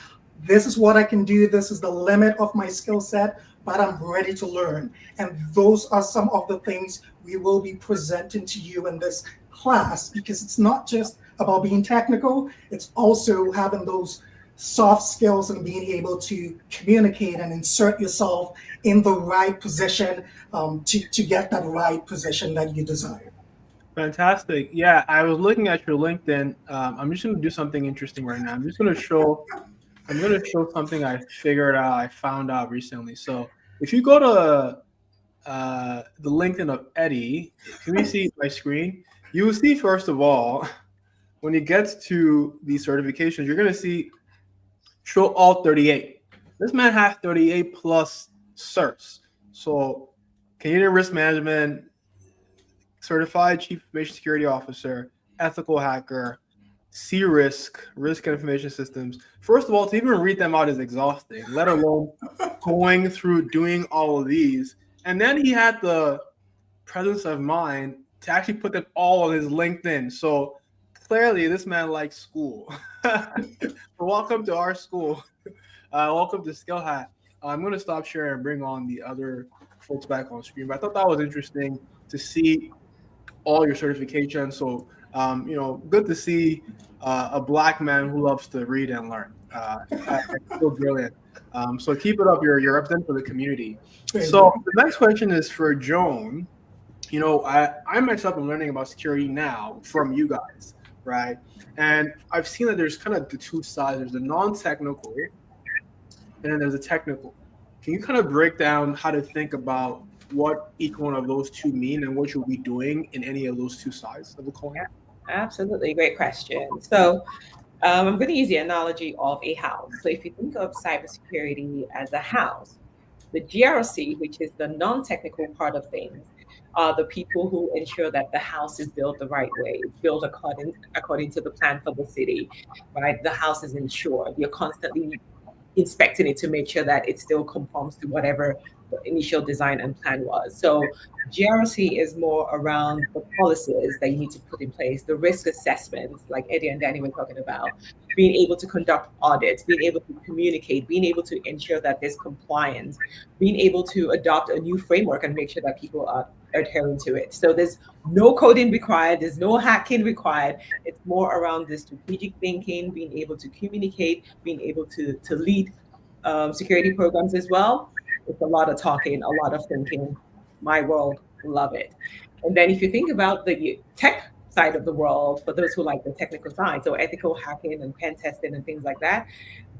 this is what I can do. This is the limit of my skill set, but I'm ready to learn. And those are some of the things we will be presenting to you in this class, because it's not just about being technical, it's also having those soft skills and being able to communicate and insert yourself in the right position to get that right position that you desire. Fantastic. Yeah, I was looking at your LinkedIn. I'm just going to do something interesting right now. I'm going to show something I figured out, I found out recently. So if you go to the LinkedIn of Eddie, can we see my screen? You will see, first of all, when it gets to these certifications, you're going to see show all 38. This man has 38 plus certs. So Canadian Risk Management, Certified Chief Information Security Officer, Ethical Hacker, C-Risk, Risk and Information Systems. First of all, to even read them out is exhausting, let alone going through doing all of these. And then he had the presence of mind to actually put them all on his LinkedIn. So clearly this man likes school. Welcome to our school. Welcome to Skill Hat. I'm going to stop sharing and bring on the other folks back on screen. But I thought that was interesting to see all your certifications. So, good to see a Black man who loves to read and learn. It's so brilliant. So keep it up. You're representing for the community. So the next question is for Joan. I myself am learning about security now from you guys, right? And I've seen that there's kind of the two sides. There's the non-technical, and then there's the technical. Can you kind of break down how to think about what each one of those two mean and what you'll be doing in any of those two sides of the coin? Absolutely, great question. So I'm going to use the analogy of a house. So if you think of cybersecurity as a house, the GRC, which is the non-technical part of things, are the people who ensure that the house is built the right way, built according to the plan for the city, right? The house is insured. You're constantly inspecting it to make sure that it still conforms to whatever the initial design and plan was. So GRC is more around the policies that you need to put in place, the risk assessments, like Eddie and Danny were talking about, being able to conduct audits, being able to communicate, being able to ensure that there's compliance, being able to adopt a new framework and make sure that people are adhering to it. So there's no coding required, there's no hacking required. It's more around the strategic thinking, being able to communicate, being able to lead security programs as well. It's a lot of talking, a lot of thinking. My world, love it. And then if you think about the tech side of the world, for those who like the technical side, so ethical hacking and pen testing and things like that,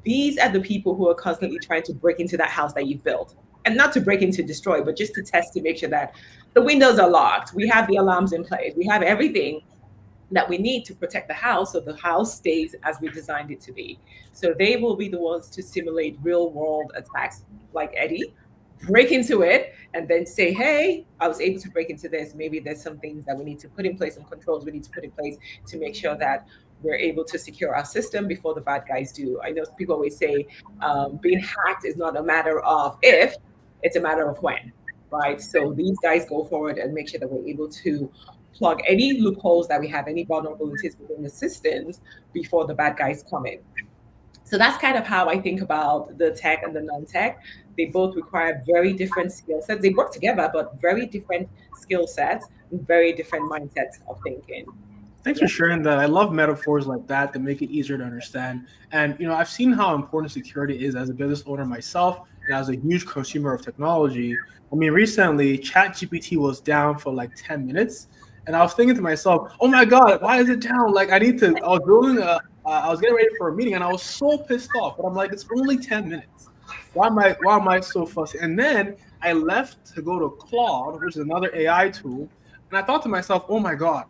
these are the people who are constantly trying to break into that house that you've built. And not to break in to destroy, but just to test to make sure that the windows are locked. We have the alarms in place. We have everything that we need to protect the house so the house stays as we designed it to be. So they will be the ones to simulate real world attacks like Eddie, break into it and then say, hey, I was able to break into this. Maybe there's some things that we need to put in place, some controls we need to put in place to make sure that we're able to secure our system before the bad guys do. I know people always say being hacked is not a matter of if, it's a matter of when, right? So these guys go forward and make sure that we're able to plug any loopholes that we have, any vulnerabilities within the systems before the bad guys come in. So that's kind of how I think about the tech and the non-tech. They both require very different skill sets. They work together, but very different skill sets and very different mindsets of thinking. Thanks for sharing that. I love metaphors like that that make it easier to understand. And I've seen how important security is as a business owner myself and as a huge consumer of technology. I mean, recently ChatGPT was down for like 10 minutes, and I was thinking to myself, "Oh my God, why is it down? Like, I need to." I was getting ready for a meeting, and I was so pissed off. But I'm like, it's only 10 minutes. Why am I so fussy? And then I left to go to Claude, which is another AI tool, and I thought to myself, "Oh my God,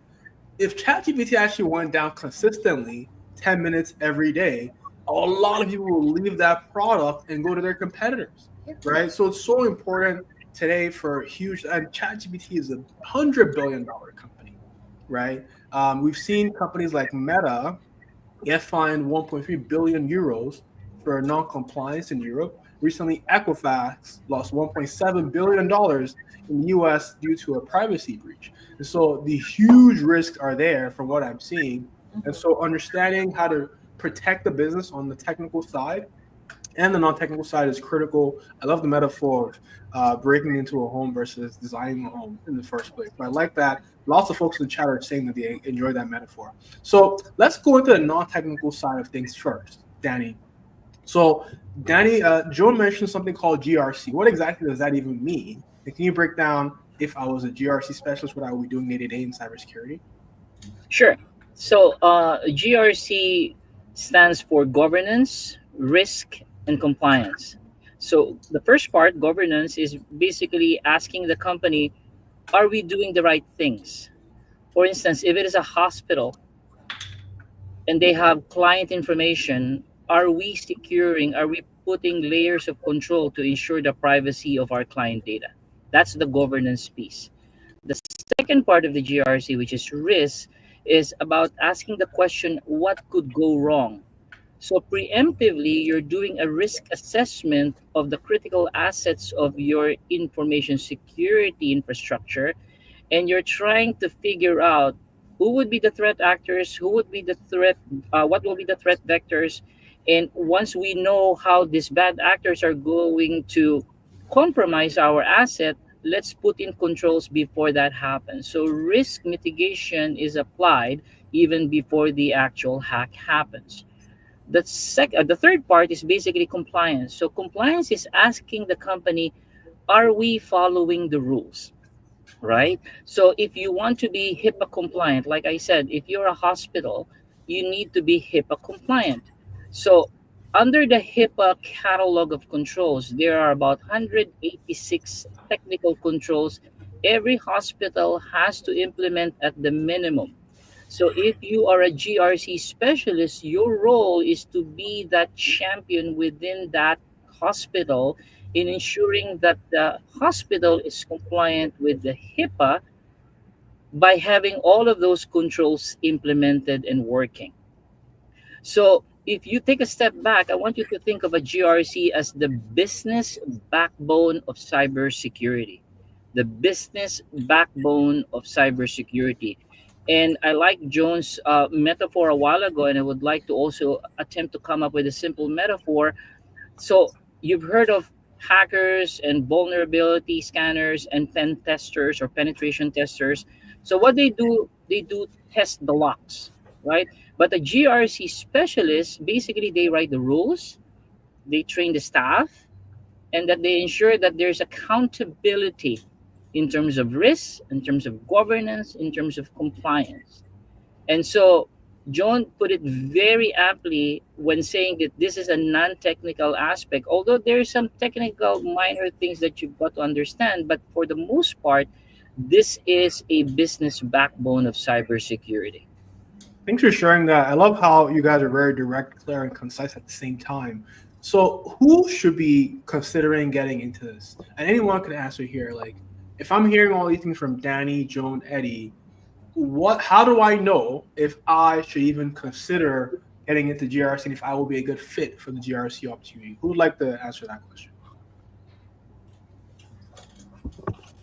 if ChatGPT actually went down consistently 10 minutes every day, a lot of people will leave that product and go to their competitors, right? So it's so important today for huge, and ChatGPT is $100 billion company, right? We've seen companies like Meta get fined 1.3 billion euros for non-compliance in Europe. Recently, Equifax lost $1.7 billion in the US due to a privacy breach. And so the huge risks are there from what I'm seeing. And so understanding how to protect the business on the technical side and the non-technical side is critical. I love the metaphor of breaking into a home versus designing a home in the first place. But I like that. Lots of folks in the chat are saying that they enjoy that metaphor. So let's go into the non-technical side of things first, Danny. So, Danny, Joe mentioned something called GRC. What exactly does that even mean? And can you break down, if I was a GRC specialist, what I would be doing day to day in cybersecurity? Sure. So GRC stands for governance, risk, and compliance. So the first part, governance, is basically asking the company, are we doing the right things? For instance, if it is a hospital and they have client information, are we putting layers of control to ensure the privacy of our client data? That's the governance piece. The second part of the GRC, which is risk, is about asking the question, what could go wrong? So preemptively, you're doing a risk assessment of the critical assets of your information security infrastructure, and you're trying to figure out who would be the threat actors, who would be the threat, what will be the threat vectors, and once we know how these bad actors are going to compromise our asset, let's put in controls before that happens. So risk mitigation is applied even before the actual hack happens. The third part is basically compliance. So compliance is asking the company, are we following the rules? Right? So if you want to be HIPAA compliant, like I said, if you're a hospital, you need to be HIPAA compliant. So under the HIPAA catalog of controls, there are about 186 technical controls every hospital has to implement at the minimum. So if you are a GRC specialist, your role is to be that champion within that hospital in ensuring that the hospital is compliant with the HIPAA by having all of those controls implemented and working. So if you take a step back, I want you to think of a GRC as the business backbone of cybersecurity. The business backbone of cybersecurity. And I like Joan's metaphor a while ago, and I would like to also attempt to come up with a simple metaphor. So you've heard of hackers and vulnerability scanners and pen testers or penetration testers. So what they do test the locks, right? But the GRC specialists, basically they write the rules, they train the staff, and that they ensure that there's accountability in terms of risk, in terms of governance, in terms of compliance. And so John put it very aptly when saying that this is a non-technical aspect, although there are some technical minor things that you've got to understand, but for the most part, this is a business backbone of cybersecurity. Thanks for sharing that. I love how you guys are very direct, clear, and concise at the same time. So, who should be considering getting into this? And anyone can answer here. Like, if I'm hearing all these things from Danny, Joan, Eddie, how do I know if I should even consider getting into GRC and if I will be a good fit for the GRC opportunity? Who would like to answer that question?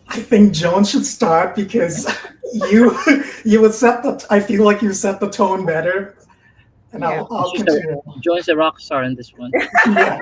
I think Joan should start because you you would set the. I feel like you set the tone better, and Yeah. I'll continue. John's a rock star in this one. Yeah.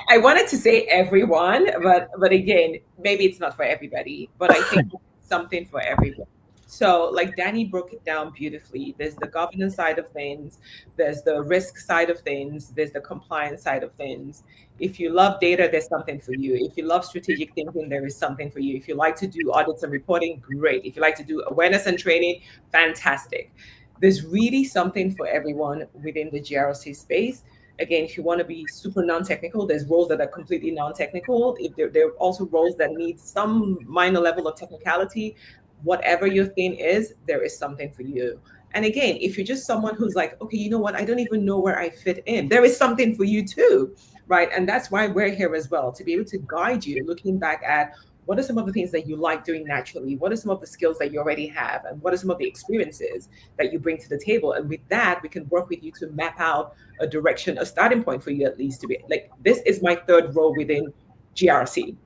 I wanted to say everyone, but again, maybe it's not for everybody. But I think it's something for everyone. So, like Danny broke it down beautifully. There's the governance side of things, there's the risk side of things, there's the compliance side of things. If you love data, there's something for you. If you love strategic thinking, there is something for you. If you like to do audits and reporting, great. If you like to do awareness and training, fantastic. There's really something for everyone within the GRC space. Again, if you want to be super non-technical, there's roles that are completely non-technical. If there are also roles that need some minor level of technicality. Whatever your thing is, there is something for you. And again, if you're just someone who's like, okay, you know what, I don't even know where I fit in, there is something for you too, right? And that's why we're here as well, to be able to guide you, looking back at what are some of the things that you like doing naturally? What are some of the skills that you already have? And what are some of the experiences that you bring to the table? And with that, we can work with you to map out a direction, a starting point for you at least to be like, this is my third role within GRC.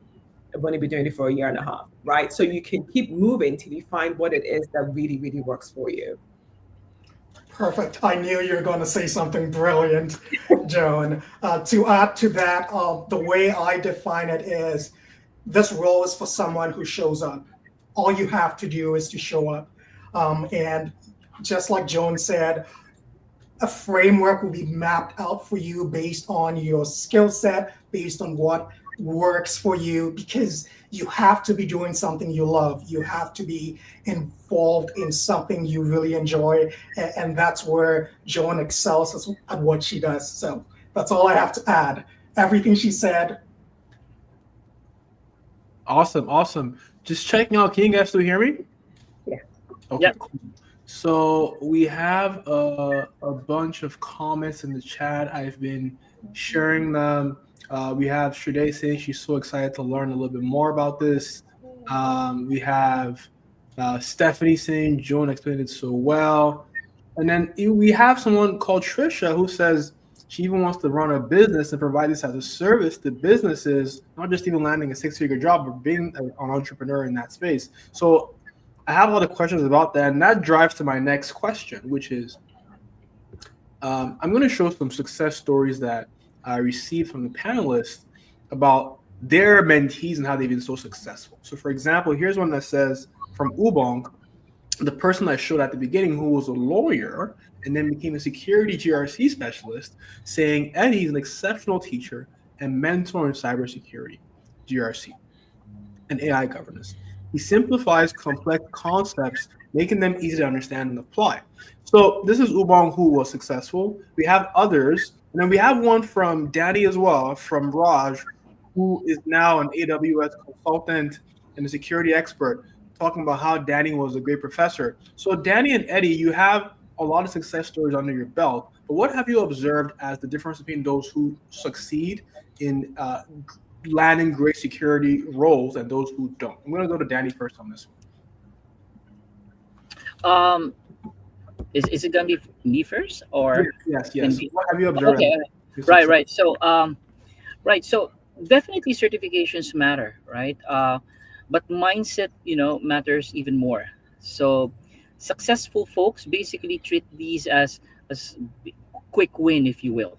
I've only been doing it for a year and a half, right? So you can keep moving till you find what it is that really, really works for you. Perfect. I knew you were going to say something brilliant, Joan. To add to that, the way I define it is this role is for someone who shows up. All you have to do is to show up. And just like Joan said, a framework will be mapped out for you based on your skill set, based on what works for you, because you have to be doing something you love. You have to be involved in something you really enjoy. And that's where Joan excels at what she does. So that's all I have to add. Everything she said. Awesome. Just checking out. Can you guys still hear me? Yeah. Okay, Yep. cool. So we have a bunch of comments in the chat. I've been sharing them. We have Shade saying she's so excited to learn a little bit more about this. We have Stephanie saying Joan explained it so well. And then we have someone called Trisha who says she even wants to run a business and provide this as a service to businesses, not just even landing a six-figure job, but being an entrepreneur in that space. So I have a lot of questions about that, and that drives to my next question, which is I'm going to show some success stories that I received from the panelists about their mentees and how they've been so successful. So, for example, here's one that says from Ubong, the person I showed at the beginning who was a lawyer and then became a security GRC specialist, saying Eddie's an exceptional teacher and mentor in cybersecurity, GRC, and AI governance. He simplifies complex concepts, making them easy to understand and apply. So this is Ubong who was successful. We have others, and then we have one from Daddy as well, from Raj, who is now an AWS consultant and a security expert. talking about how Danny was a great professor. So Danny and Eddie, you have a lot of success stories under your belt, but what have you observed as the difference between those who succeed in landing great security roles and those who don't? I'm going to go to Danny first on this one. Is it gonna be me first or Yes. What have you observed? Okay, right. So right. So definitely certifications matter, right? But mindset, matters even more. So successful folks basically treat these as quick win, if you will.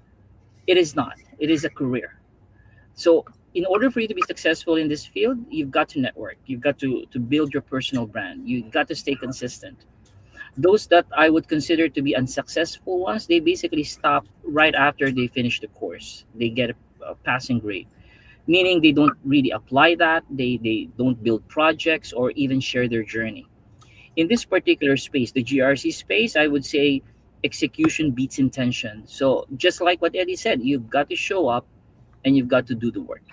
It is not. It is a career. So in order for you to be successful in this field, you've got to network. You've got to build your personal brand. You've got to stay consistent. Those that I would consider to be unsuccessful ones, they basically stop right after they finish the course. They get a passing grade, meaning they don't really apply that. They don't build projects or even share their journey. In this particular space, the GRC space, I would say execution beats intention. So just like what Eddie said, you've got to show up and you've got to do the work.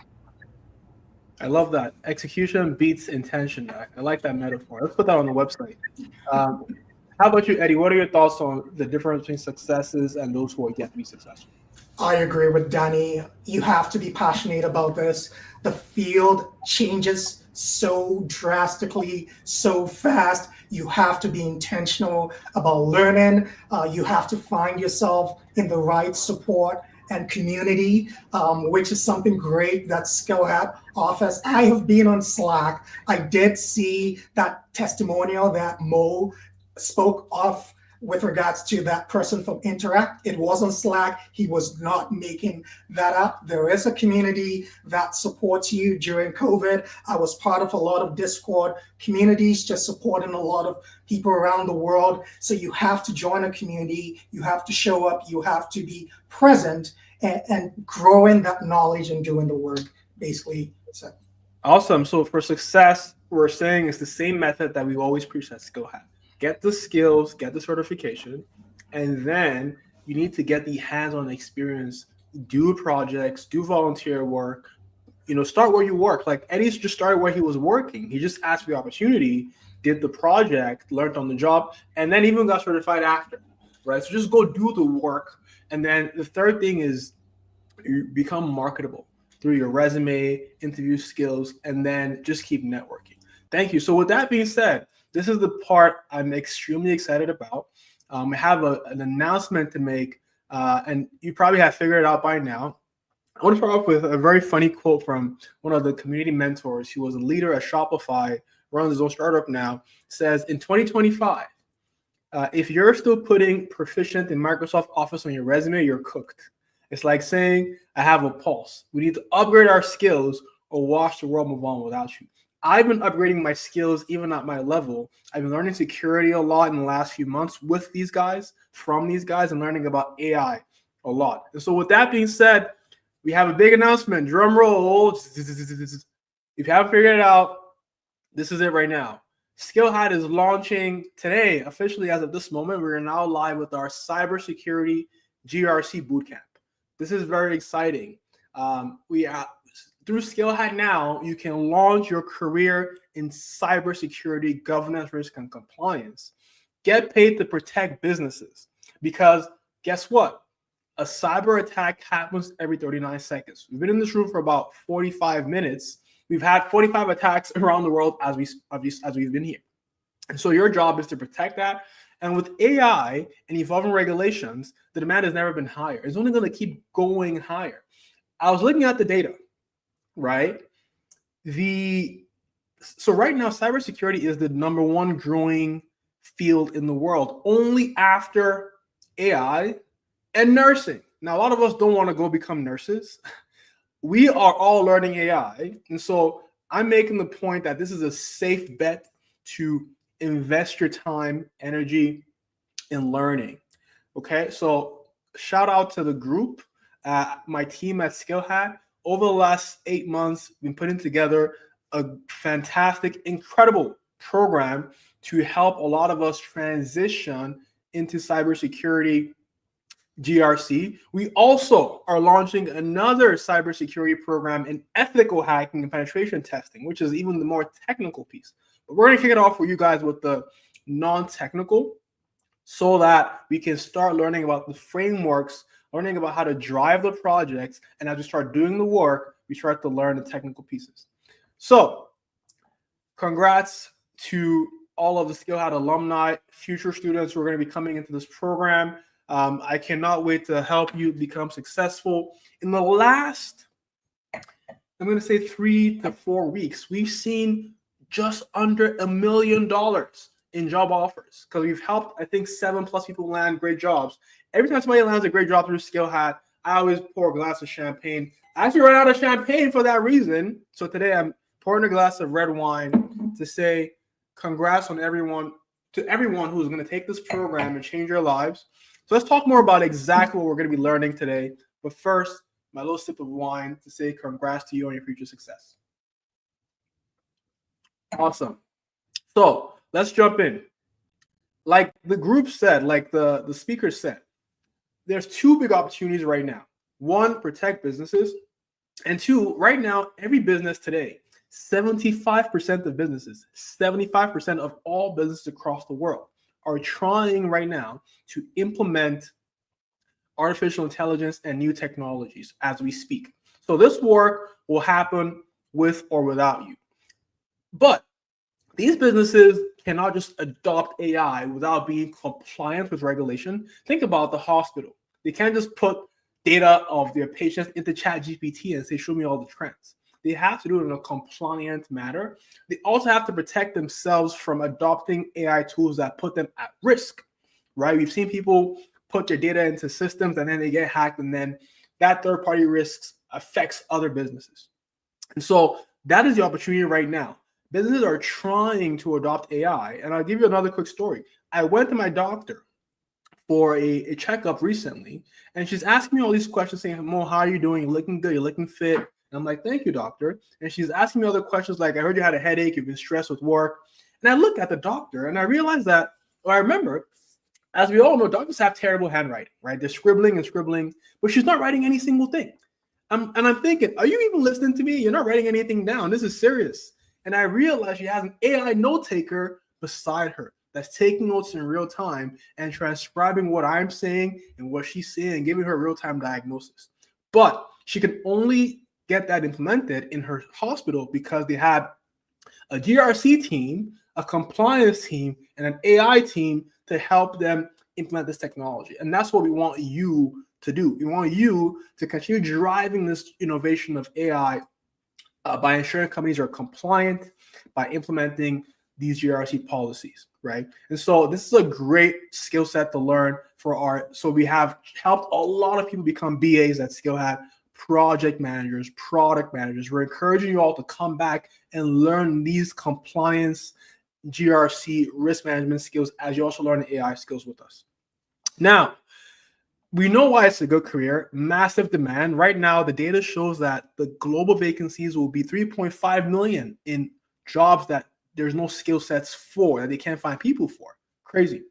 I love that. Execution beats intention. I like that metaphor. Let's put that on the website. How about you, Eddie? What are your thoughts on the difference between successes and those who are yet to be successful? I agree with Danny. You have to be passionate about this. The field changes so drastically, so fast. You have to be intentional about learning. You have to find yourself in the right support and community, which is something great that SkillHat offers. I have been on Slack. I did see that testimonial that Mo spoke of with regards to that person from Interact. It wasn't Slack. He was not making that up. There is a community that supports you during COVID. I was part of a lot of Discord communities, just supporting a lot of people around the world. So you have to join a community. You have to show up. You have to be present and growing that knowledge and doing the work, basically. So. Awesome. So for success, we're saying it's the same method that we always preach at SkillHat. Get the skills, get the certification, and then you need to get the hands-on experience, do projects, do volunteer work, start where you work. Like Eddie's just started where he was working. He just asked for the opportunity, did the project, learned on the job, and then even got certified after, right? So just go do the work. And then the third thing is you become marketable through your resume, interview skills, and then just keep networking. Thank you. So with that being said, this is the part I'm extremely excited about. I have an announcement to make, and you probably have figured it out by now. I want to start off with a very funny quote from one of the community mentors. He was a leader at Shopify, runs his own startup now, says, in 2025, if you're still putting proficient in Microsoft Office on your resume, you're cooked. It's like saying, I have a pulse. We need to upgrade our skills or watch the world move on without you. I've been upgrading my skills even at my level. I've been learning security a lot in the last few months with these guys, from these guys, and learning about AI a lot. And so with that being said, we have a big announcement. Drum roll. If you haven't figured it out, this is it right now. SkillHat is launching today, officially as of this moment. We're now live with our Cybersecurity GRC Bootcamp. This is very exciting. Through SkillHat now, you can launch your career in cybersecurity, governance, risk, and compliance. Get paid to protect businesses because guess what? A cyber attack happens every 39 seconds. We've been in this room for about 45 minutes. We've had 45 attacks around the world as we've been here. And so your job is to protect that. And with AI and evolving regulations, the demand has never been higher. It's only going to keep going higher. I was looking at the data. Right? So right now, cybersecurity is the number one growing field in the world, only after AI and nursing. Now, a lot of us don't want to go become nurses. We are all learning AI. And so I'm making the point that this is a safe bet to invest your time, energy in learning. Okay, so shout out to the group, my team at SkillHat. Over the last 8 months, we've been putting together a fantastic, incredible program to help a lot of us transition into cybersecurity GRC. We also are launching another cybersecurity program in ethical hacking and penetration testing, which is even the more technical piece. we're going to kick it off for you guys with the non-technical so that we can start learning about the frameworks, learning about how to drive the projects. And as we start doing the work, we start to learn the technical pieces. So congrats to all of the SkillHat alumni, future students who are going to be coming into this program. I cannot wait to help you become successful. In the last, I'm going to say 3 to 4 weeks, we've seen just under $1 million in job offers because we've helped, I think, 7+ people land great jobs. Every time somebody lands a great job through SkillHat, I always pour a glass of champagne. I actually ran out of champagne for that reason. So today I'm pouring a glass of red wine to say congrats on everyone who's going to take this program and change your lives. So let's talk more about exactly what we're going to be learning today. But first, my little sip of wine to say congrats to you on your future success. Awesome. So let's jump in. Like the group said, like the speaker said, there's 2 big opportunities right now. 1, protect businesses. And 2, right now, every business today, 75% of businesses, 75% of all businesses across the world are trying right now to implement artificial intelligence and new technologies as we speak. So this work will happen with or without you. But these businesses cannot just adopt AI without being compliant with regulation. Think about the hospital. They can't just put data of their patients into ChatGPT and say, show me all the trends. They have to do it in a compliant manner. They also have to protect themselves from adopting AI tools that put them at risk, right? We've seen people put their data into systems and then they get hacked, and then that third-party risks affects other businesses. And so that is the opportunity right now. Businesses are trying to adopt AI. And I'll give you another quick story. I went to my doctor for a checkup recently, and she's asking me all these questions saying, Mo, how are you doing? You're looking good. You're looking fit. And I'm like, thank you, doctor. And she's asking me other questions like, I heard you had a headache. You've been stressed with work. And I look at the doctor and I realized that, or I remember, as we all know, doctors have terrible handwriting, right? They're scribbling and scribbling, but she's not writing any single thing. And I'm thinking, are you even listening to me? You're not writing anything down. This is serious. And I realized she has an AI note taker beside her that's taking notes in real time and transcribing what I'm saying and what she's saying and giving her real-time diagnosis. But she could only get that implemented in her hospital because they had a GRC team, a compliance team, and an AI team to help them implement this technology. And that's what we want you to do. We want you to continue driving this innovation of AI by ensuring companies are compliant, by implementing these GRC policies, right? And so this is a great skill set to learn so we have helped a lot of people become BAs at SkillHat, project managers, product managers. We're encouraging you all to come back and learn these compliance, GRC, risk management skills as you also learn the AI skills with us. Now, we know why it's a good career, massive demand. Right now, the data shows that the global vacancies will be 3.5 million in jobs that there's no skill sets for, that they can't find people for. Crazy,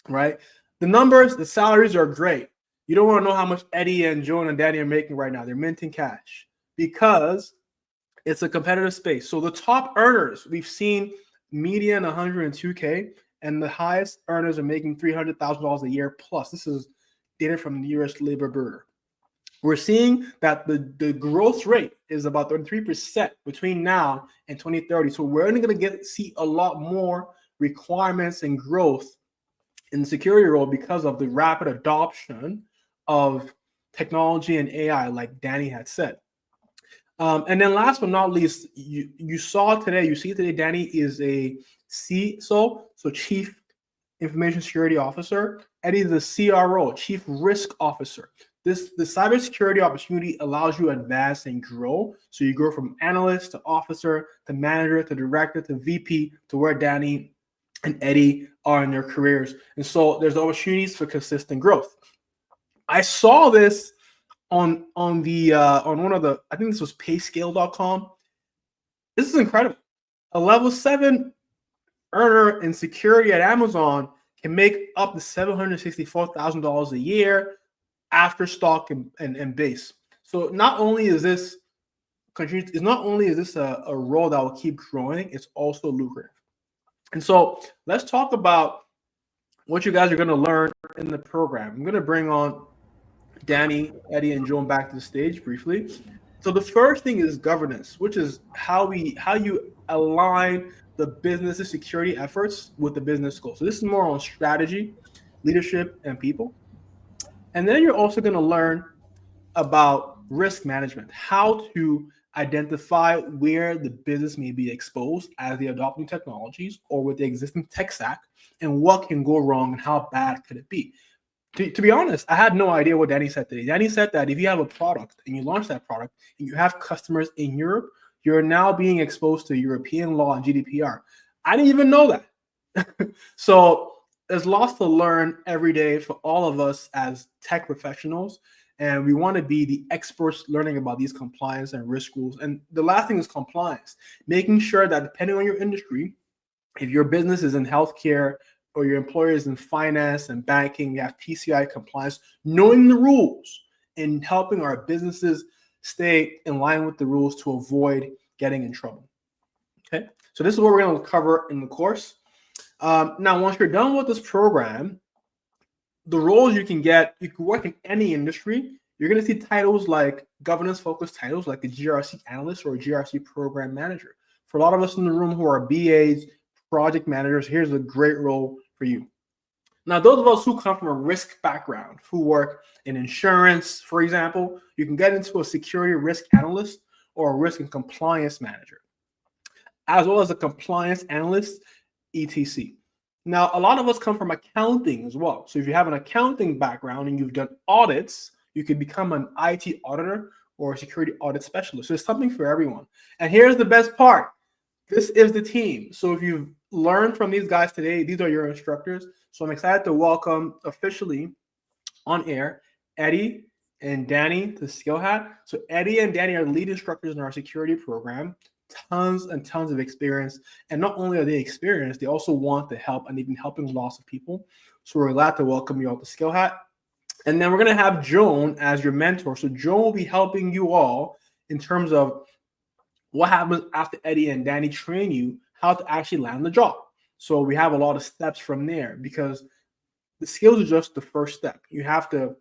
right? The numbers, the salaries are great. You don't want to know how much Eddie and Joan and Danny are making right now. They're minting cash because it's a competitive space. So the top earners, we've seen median 102K, and the highest earners are making $300,000 a year plus. This is data from the U.S. Labor Bureau. We're seeing that the growth rate is about 33% between now and 2030. So we're only going to see a lot more requirements and growth in the security role because of the rapid adoption of technology and AI, like Danny had said. And then last but not least, you see today, Danny is a CISO, so Chief Information Security Officer. Eddie is the CRO, Chief Risk Officer. The cybersecurity opportunity allows you to advance and grow. So you grow from analyst to officer to manager to director to VP to where Danny and Eddie are in their careers. And so there's opportunities for consistent growth. I saw this on one of the, I think this was payscale.com. This is incredible. A level 7 earner in security at Amazon can make up to $764,000 a year after stock and base. So not only is this a role that will keep growing, it's also lucrative. And so let's talk about what you guys are going to learn in the program. I'm going to bring on Danny, Eddie, and Joan back to the stage briefly. So the first thing is governance, which is how you align the business security efforts with the business goals. So this is more on strategy, leadership, and people. And then you're also going to learn about risk management, how to identify where the business may be exposed as they adopt new technologies or with the existing tech stack, and what can go wrong and how bad could it be. To be honest, I had no idea what Danny said today. Danny said that if you have a product and you launch that product and you have customers in Europe, you're now being exposed to European law and GDPR. I didn't even know that. So there's lots to learn every day for all of us as tech professionals. And we want to be the experts learning about these compliance and risk rules. And the last thing is compliance, making sure that depending on your industry, if your business is in healthcare or your employer is in finance and banking, you have PCI compliance, knowing the rules and helping our businesses stay in line with the rules to avoid getting in trouble. Okay, so this is what we're going to cover in the course. Now, once you're done with this program, the roles you can get, you can work in any industry. You're going to see titles like governance-focused titles like the GRC analyst or GRC program manager. For a lot of us in the room who are BAs, project managers, here's a great role for you. Now, those of us who come from a risk background, who work in insurance, for example, you can get into a security risk analyst or a risk and compliance manager, as well as a compliance analyst, etc. Now, a lot of us come from accounting as well. So if you have an accounting background and you've done audits, you could become an IT auditor or a security audit specialist. So there's something for everyone. And here's the best part. This is the team. So if you've learned from these guys today, these are your instructors. So I'm excited to welcome officially on air Eddie and Danny to Skill Hat. So Eddie and Danny are lead instructors in our security program. Tons and tons of experience. And not only are they experienced, they also want to help and they've been helping lots of people. So we're glad to welcome you all to Skill Hat. And then we're going to have Joan as your mentor. So Joan will be helping you all in terms of what happens after Eddie and Danny train you, how to actually land the job. So we have a lot of steps from there because the skills are just the first step. You have to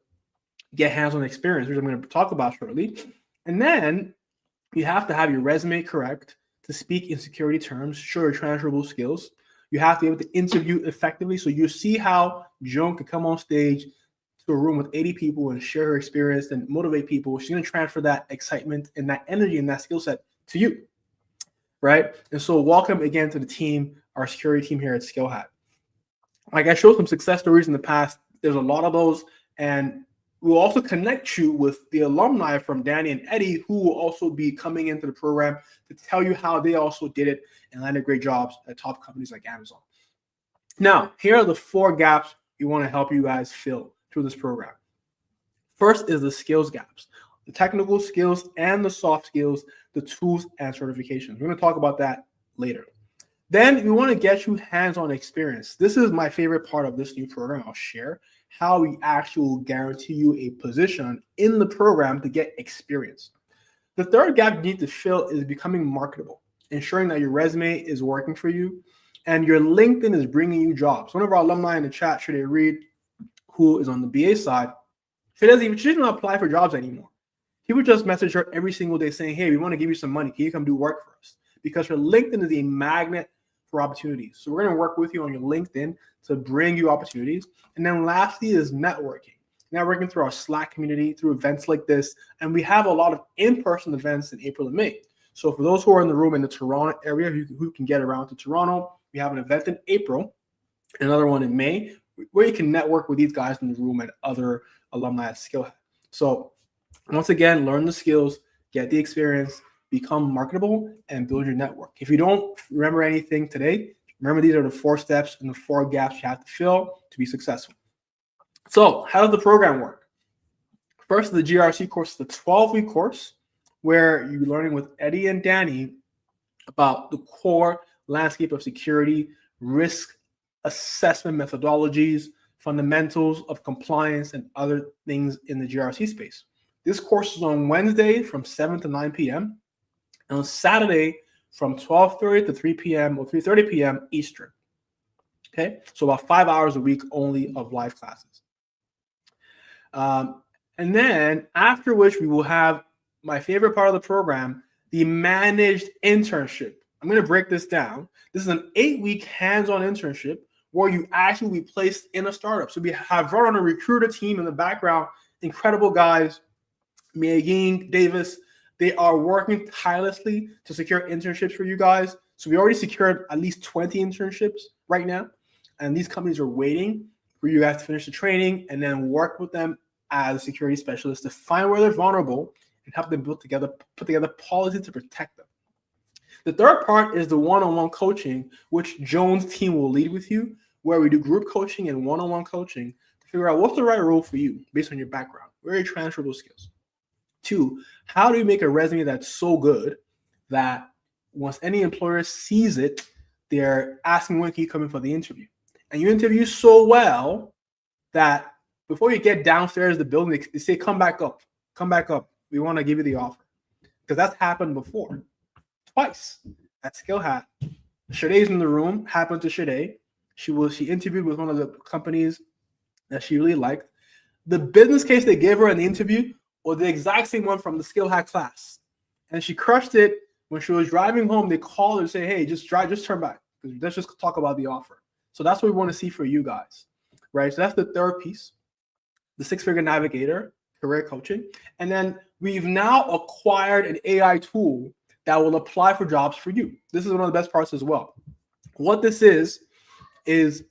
get hands-on experience, which I'm going to talk about shortly. And then you have to have your resume correct to speak in security terms, show your transferable skills. You have to be able to interview effectively. So you see how Joan can come on stage to a room with 80 people and share her experience and motivate people. She's going to transfer that excitement and that energy and that skill set to you, right? And so welcome again to the team, our security team here at Skill Hat. Like I showed some success stories in the past. There's a lot of those. And we'll also connect you with the alumni from Danny and Eddie, who will also be coming into the program to tell you how they also did it and landed great jobs at top companies like Amazon. Now, here are the 4 gaps we want to help you guys fill through this program. First is the skills gaps, the technical skills and the soft skills, the tools and certifications. We're going to talk about that later. Then we want to get you hands-on experience. This is my favorite part of this new program. I'll share how we actually will guarantee you a position in the program to get experience. The third gap you need to fill is becoming marketable, ensuring that your resume is working for you and your LinkedIn is bringing you jobs. One of our alumni in the chat, Shade Reed, who is on the BA side, she doesn't apply for jobs anymore. He would just message her every single day saying, hey, we want to give you some money. Can you come do work for us? Because her LinkedIn is a magnet for opportunities. So we're going to work with you on your LinkedIn to bring you opportunities. And then lastly is networking. Networking through our Slack community, through events like this. And we have a lot of in-person events in April and May. So for those who are in the room in the Toronto area, who can get around to Toronto, we have an event in April, another one in May, where you can network with these guys in the room and other alumni at Skill Hat. So once again, learn the skills, get the experience, become marketable, and build your network. If you don't remember anything today, remember these are the 4 steps and the 4 gaps you have to fill to be successful. So how does the program work? First, the GRC course is the 12-week course where you're learning with Eddie and Danny about the core landscape of security, risk assessment methodologies, fundamentals of compliance, and other things in the GRC space. This course is on Wednesday from 7 to 9 p.m. and on Saturday from 12:30 to 3 p.m. or 3:30 p.m. Eastern. Okay, so about 5 hours a week only of live classes. And then after which we will have my favorite part of the program, the managed internship. I'm going to break this down. This is an 8-week hands-on internship where you actually will be placed in a startup. So we have brought on a recruiter team in the background, incredible guys, Megan, Davis. They are working tirelessly to secure internships for you guys. So we already secured at least 20 internships right now. And these companies are waiting for you guys to finish the training and then work with them as a security specialist to find where they're vulnerable and help them put together policies to protect them. The third part is the one-on-one coaching, which Joan's team will lead with you, where we do group coaching and one-on-one coaching to figure out what's the right role for you based on your background. Very transferable skills. 2, how do you make a resume that's so good that once any employer sees it, they're asking when can you come in for the interview? And you interview so well that before you get downstairs the building, they say, come back up. We want to give you the offer. Because that's happened before. Twice at Skill Hat. Shade's in the room, happened to Shade. She interviewed with one of the companies that she really liked. The business case they gave her in the interview was the exact same one from the Skill Hat class. And she crushed it. When she was driving home, they called her and say, hey, just turn back. Let's just talk about the offer. So that's what we want to see for you guys, right? So that's the third piece, the 6-figure navigator, career coaching. And then we've now acquired an AI tool that will apply for jobs for you. This is one of the best parts as well. What this is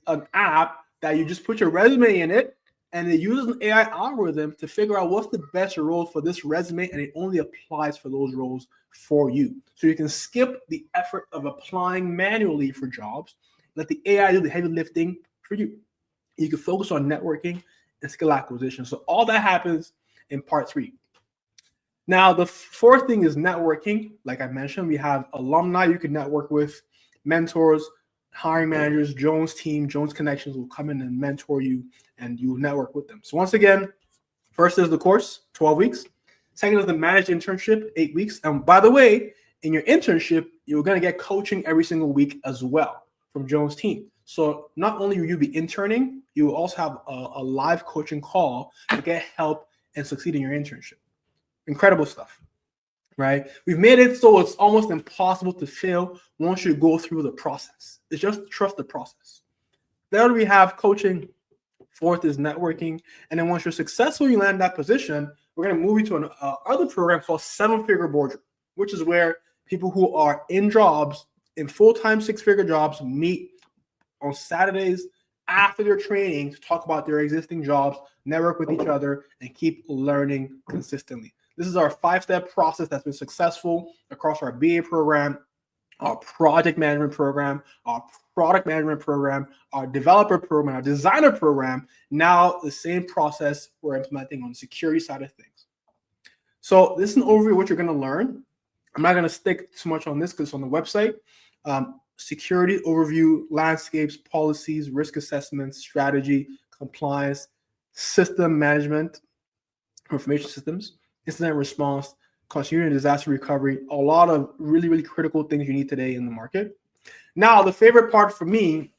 an app that you just put your resume in it, and it uses an AI algorithm to figure out what's the best role for this resume, and it only applies for those roles for you. So you can skip the effort of applying manually for jobs, let the AI do the heavy lifting for you. You can focus on networking and skill acquisition. So all that happens in part 3. Now, the fourth thing is networking. Like I mentioned, we have alumni you can network with, mentors, hiring managers, Jones team, Jones connections will come in and mentor you, and you will network with them. So once again, first is the course, 12 weeks. Second is the managed internship, 8 weeks. And by the way, in your internship, you're going to get coaching every single week as well from Jones team. So not only will you be interning, you will also have a live coaching call to get help and succeed in your internship. Incredible stuff, right? We've made it so it's almost impossible to fail once you go through the process. It's just trust the process. Then we have coaching. Fourth is networking. And then once you're successful, you land that position, we're going to move you to an other program called 7-figure boardroom, which is where people who are in jobs, in full-time 6-figure jobs, meet on Saturdays after their training to talk about their existing jobs, network with each other, and keep learning consistently. This is our 5-step process that's been successful across our BA program, our project management program, our product management program, our developer program, our designer program. Now the same process we're implementing on the security side of things. So this is an overview of what you're going to learn. I'm not going to stick too much on this because it's on the website. Security overview, landscapes, policies, risk assessments, strategy, compliance, system management, information systems, incident response, continuing disaster recovery, a lot of really, really critical things you need today in the market. Now, the favorite part for me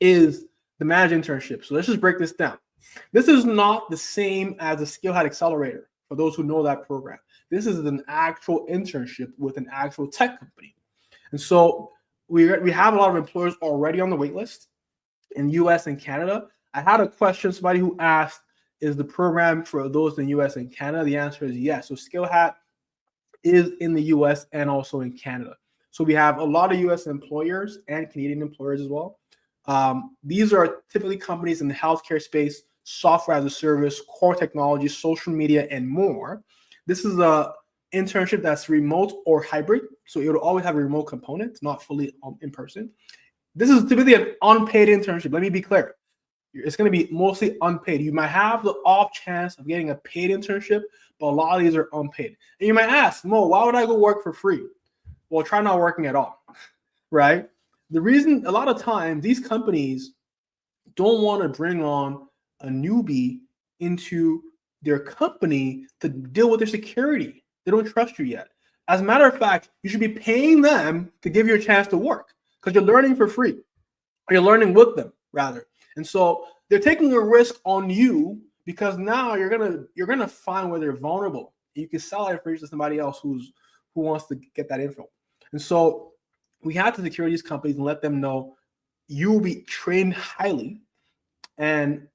is the managed internship. So let's just break this down. This is not the same as the Skill Hat Accelerator, for those who know that program. This is an actual internship with an actual tech company. And so we have a lot of employers already on the wait list in US and Canada. I had a question, somebody who asked, is the program for those in the US and Canada? The answer is yes. So Skill Hat is in the US and also in Canada. So we have a lot of US employers and Canadian employers as well. These are typically companies in the healthcare space, software as a service, core technology, social media, and more. This is a internship that's remote or hybrid. So it will always have a remote component, not fully in person. This is typically an unpaid internship. Let me be clear. It's going to be mostly unpaid. You might have the off chance of getting a paid internship, but a lot of these are unpaid. And you might ask, Mo, why would I go work for free? Well, try not working at all, right? The reason, a lot of times, these companies don't want to bring on a newbie into their company to deal with their security. They don't trust you yet. As a matter of fact, you should be paying them to give you a chance to work because you're learning for free. or you're learning with them rather. And so they're taking a risk on you because now you're gonna find where they're vulnerable. You can sell that information to somebody else who wants to get that info. And so we have to secure these companies and let them know you will be trained highly, and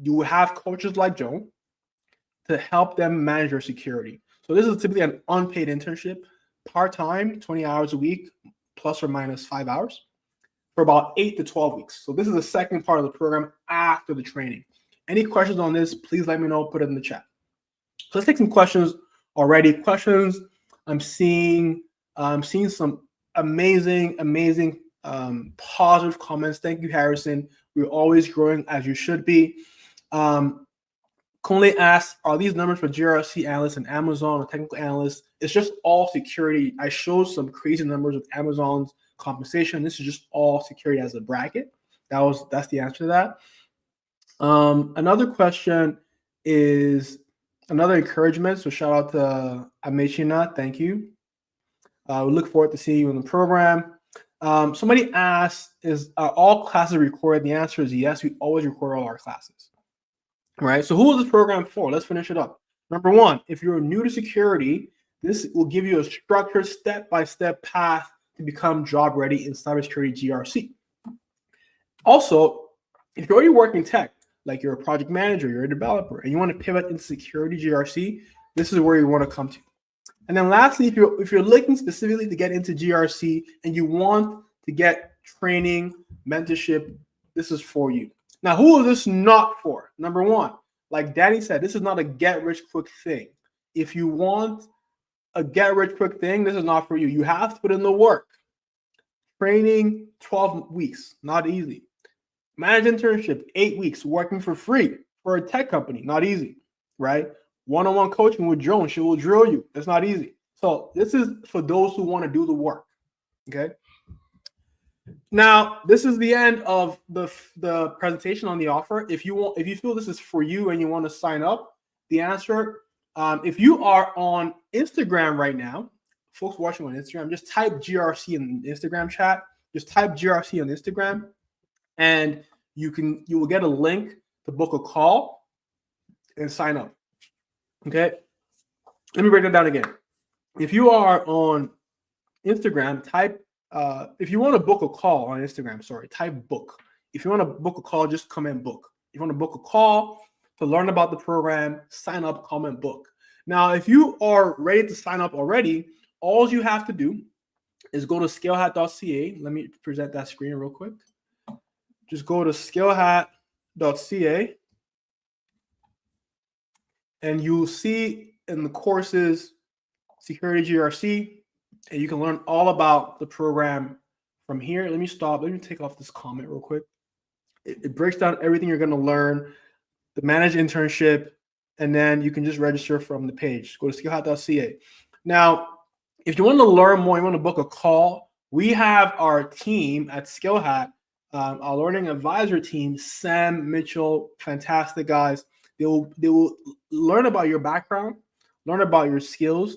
you will have coaches like Joe to help them manage their security. So this is typically an unpaid internship, part-time, 20 hours a week, plus or minus 5 hours, for about 8 to 12 weeks. So this is the second part of the program after the training. Any questions on this, please let me know, put it in the chat. So let's take some questions already. Questions. I'm seeing some amazing positive comments. Thank you, Harrison. We're always growing, as you should be. Conley asks, are these numbers for GRC analysts and Amazon or technical analysts? It's just all security. I showed some crazy numbers with Amazon's compensation. This is just all security as a bracket. That's the answer to that. Another question is another encouragement. So shout out to Amechina. Thank you. We look forward to seeing you in the program. Somebody asked, are all classes recorded? The answer is yes. We always record all our classes. All right. So who is this program for? Let's finish it up. Number one, if you're new to security, this will give you a structured step-by-step path to become job ready in cybersecurity GRC. Also, if you're already working tech, like you're a project manager, you're a developer, and you want to pivot into security GRC, this is where you want to come to. And then lastly, if you're looking specifically to get into GRC and you want to get training, mentorship, this is for you. Now, who is this not for? Number one, like Danny said, this is not a get-rich-quick thing. If you want a get-rich-quick thing, this is not for you. You have to put in the work. Training, 12 weeks, not easy. Managed internship, 8 weeks, working for free for a tech company, not easy, right? One-on-one coaching with Joan, she will drill you. It's not easy. So this is for those who want to do the work, okay? Now, this is the end of the presentation on the offer. If you feel this is for you and you want to sign up, the answer, if you are on Instagram right now, folks watching on Instagram, just type GRC in the Instagram chat. Just type GRC on Instagram, and you will get a link to book a call and sign up. Okay. Let me break that down again. If you are on Instagram, type if you want to book a call on Instagram, type book. If you want to book a call, just comment book. If you want to book a call to learn about the program, sign up, comment book. Now, if you are ready to sign up already, all you have to do is go to scalehat.ca. Let me present that screen real quick. Just go to scalehat.ca and you'll see in the courses Security GRC, and you can learn all about the program from here. Let me stop. Let me take off this comment real quick. It breaks down everything you're going to learn, the managed internship, and then you can just register from the page. Go to scalehat.ca. Now, if you want to learn more, you want to book a call, we have our team at ScaleHat, our learning advisor team, Sam, Mitchell, fantastic guys. They will learn about your background, learn about your skills,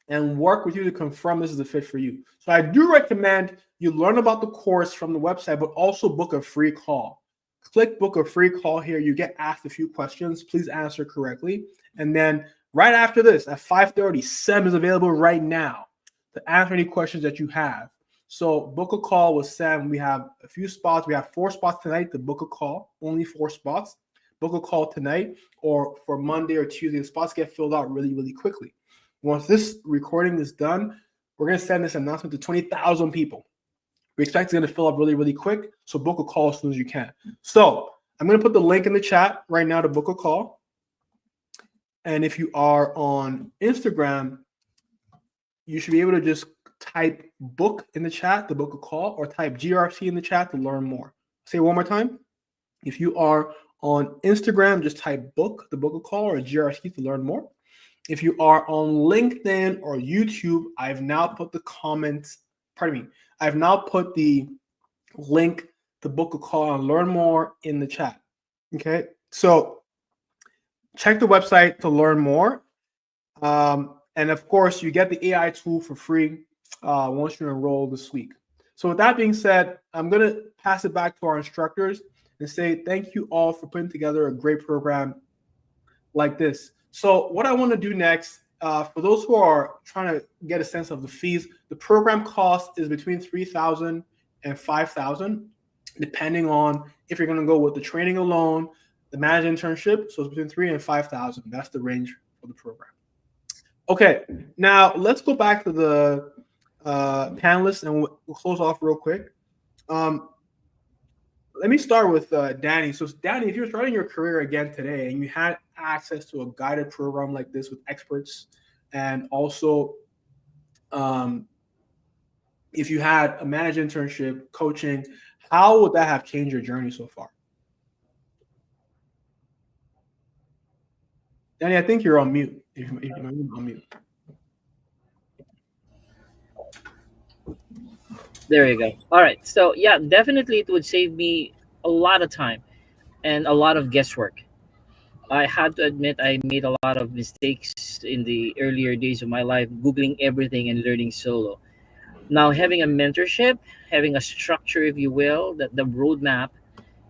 and work with you to confirm this is a fit for you. So I do recommend you learn about the course from the website, but also book a free call. Click book a free call here. You get asked a few questions. Please answer correctly. And then right after this, at 5:30, Sam is available right now to answer any questions that you have. So book a call with Sam. We have a few spots. We have 4 spots tonight to book a call, only 4 spots. Book a call tonight or for Monday or Tuesday. The spots get filled out really, really quickly. Once this recording is done, we're going to send this announcement to 20,000 people. We expect it's going to fill up really, really quick. So book a call as soon as you can. So I'm going to put the link in the chat right now to book a call. And if you are on Instagram, you should be able to just type book in the chat to book a call or type GRC in the chat to learn more. Say it one more time. If you are on Instagram, just type book to book a call or GRC to learn more. If you are on LinkedIn or YouTube, I've now put the I've now put the link to book a call and learn more in the chat. Okay, so check the website to learn more. And of course, you get the AI tool for free once you enroll this week. So with that being said, I'm going to pass it back to our instructors and say thank you all for putting together a great program like this. So what I want to do next, for those who are trying to get a sense of the fees, the program cost is between $3,000 and $5,000, depending on if you're going to go with the training alone, the managed internship. So it's between $3,000 and $5,000. That's the range for the program. Okay, now let's go back to the panelists and we'll close off real quick. Let me start with Danny. So Danny, if you're starting your career again today and you had access to a guided program like this with experts, and also if you had a managed internship, coaching, how would that have changed your journey so far? Danny, I think you're on mute. If you're on mute. There you go. All right. So yeah, definitely it would save me a lot of time and a lot of guesswork. I had to admit I made a lot of mistakes in the earlier days of my life, Googling everything and learning solo. Now having a mentorship, having a structure, if you will, that the roadmap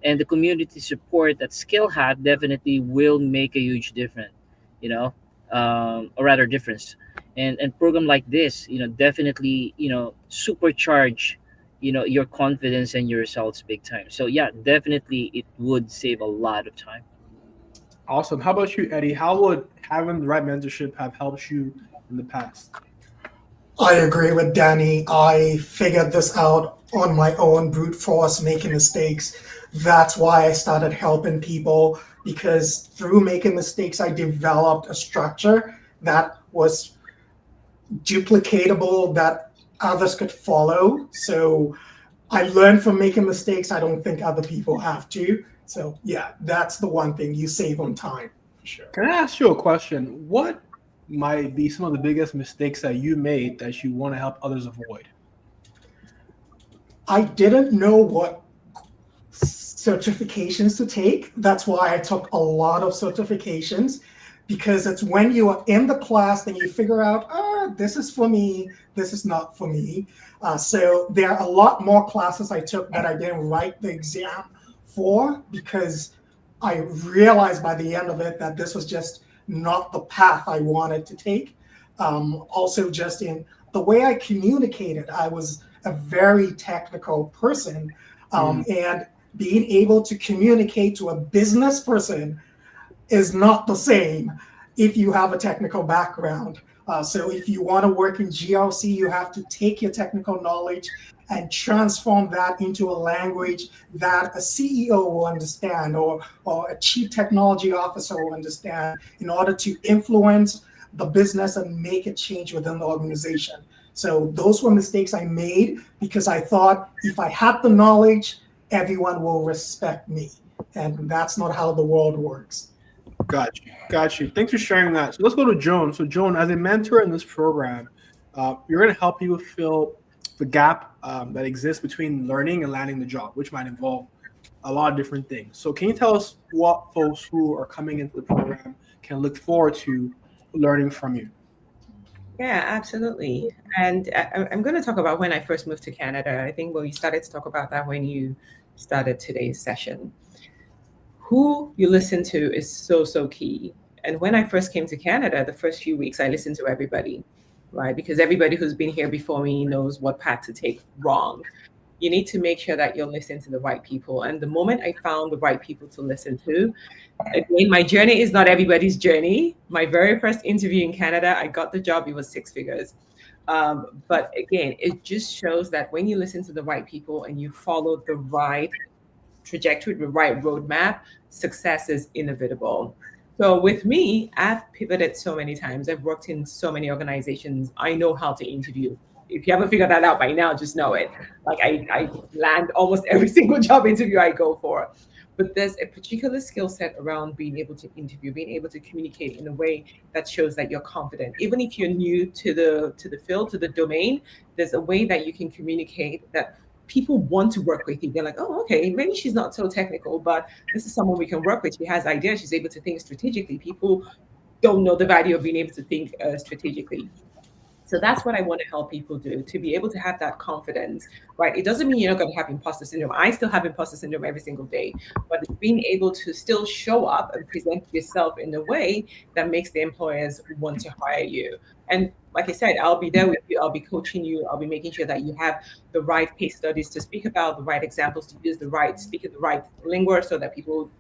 and the community support that Skill had definitely will make a huge difference, or rather difference. And program like this, definitely, supercharge, your confidence and your results big time. So yeah, definitely it would save a lot of time. Awesome. How about you, Eddie? How would having the right mentorship have helped you in the past? I agree with Danny. I figured this out on my own, brute force, making mistakes. That's why I started helping people, because through making mistakes, I developed a structure that was duplicatable, that others could follow. So I learned from making mistakes. I don't think other people have to. So yeah, that's the one thing you save on time for sure. Can I ask you a question? What might be some of the biggest mistakes that you made that you want to help others avoid? I didn't know what certifications to take. That's why I took a lot of certifications, because it's when you are in the class that you figure out, this is for me, this is not for me. So there are a lot more classes I took that I didn't write the exam for, because I realized by the end of it that this was just not the path I wanted to take. Also, just in the way I communicated, I was a very technical person, and being able to communicate to a business person is not the same if you have a technical background. So if you want to work in GRC, you have to take your technical knowledge and transform that into a language that a CEO will understand, or a chief technology officer will understand, in order to influence the business and make a change within the organization. So those were mistakes I made because I thought if I had the knowledge, everyone will respect me. And that's not how the world works. Got you. Thanks for sharing that. So let's go to Joan. So Joan, as a mentor in this program, you're going to help people fill the gap that exists between learning and landing the job, which might involve a lot of different things. So can you tell us what folks who are coming into the program can look forward to learning from you? Yeah, absolutely. And I'm going to talk about when I first moved to Canada. I think we started to talk about that when you started today's session. Who you listen to is so key. And when I first came to Canada, the first few weeks, I listened to everybody, right? Because everybody who's been here before me knows what path to take wrong. You need to make sure that you're listening to the right people. And the moment I found the right people to listen to, again, my journey is not everybody's journey. My very first interview in Canada, I got the job, it was 6 figures. But again, it just shows that when you listen to the right people and you follow the right trajectory, the right roadmap, success is inevitable. So with me, I've pivoted so many times. I've worked in so many organizations. I know how to interview. If you haven't figured that out by now, just know it. Like I land almost every single job interview I go for. But there's a particular skill set around being able to interview, being able to communicate in a way that shows that you're confident. Even if you're new to the field, to the domain, there's a way that you can communicate that people want to work with you. They're like, oh, okay, maybe she's not so technical, but this is someone we can work with. She has ideas. She's able to think strategically. People don't know the value of being able to think strategically. So that's what I want to help people do, to be able to have that confidence, right? It doesn't mean you're not going to have imposter syndrome. I still have imposter syndrome every single day, but it's being able to still show up and present yourself in a way that makes the employers want to hire you. And like I said, I'll be there with you. I'll be coaching you. I'll be making sure that you have the right case studies to speak about, the right examples to use, speaking the right lingo so that people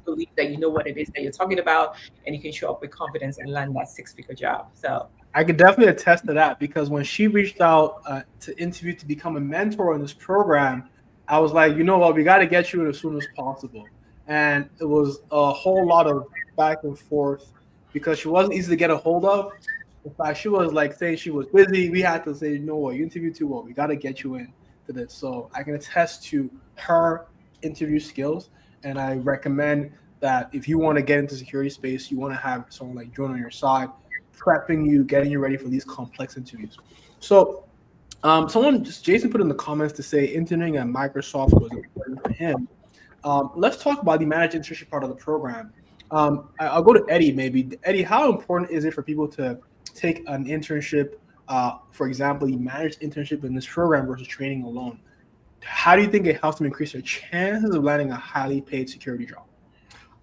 believe that you know what it is that you're talking about, and you can show up with confidence and land that six-figure job. So I could definitely attest to that, because when she reached out to interview to become a mentor in this program, I was like, you know what, we got to get you in as soon as possible. And it was a whole lot of back and forth because she wasn't easy to get a hold of. In fact, she was like saying she was busy. We had to say, you know what, you interviewed too well. We got to get you in to this. So I can attest to her interview skills. And I recommend that if you want to get into security space, you want to have someone like Joan on your side, prepping you, getting you ready for these complex interviews. So Jason put in the comments to say interning at Microsoft was important for him. Let's talk about the managed internship part of the program. I'll go to Eddie maybe. Eddie, how important is it for people to take an internship, for example, the managed internship in this program versus training alone? How do you think it helps them increase their chances of landing a highly paid security job?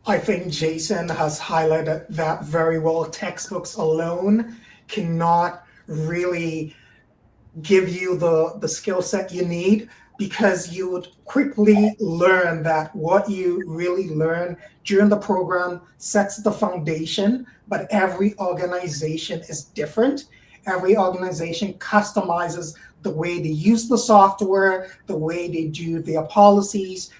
I think Jason has highlighted that very well. Textbooks alone cannot really give you the skill set you need, because you would quickly learn that what you really learn during the program sets the foundation, but every organization is different. Every organization customizes the way they use the software, the way they do their policies,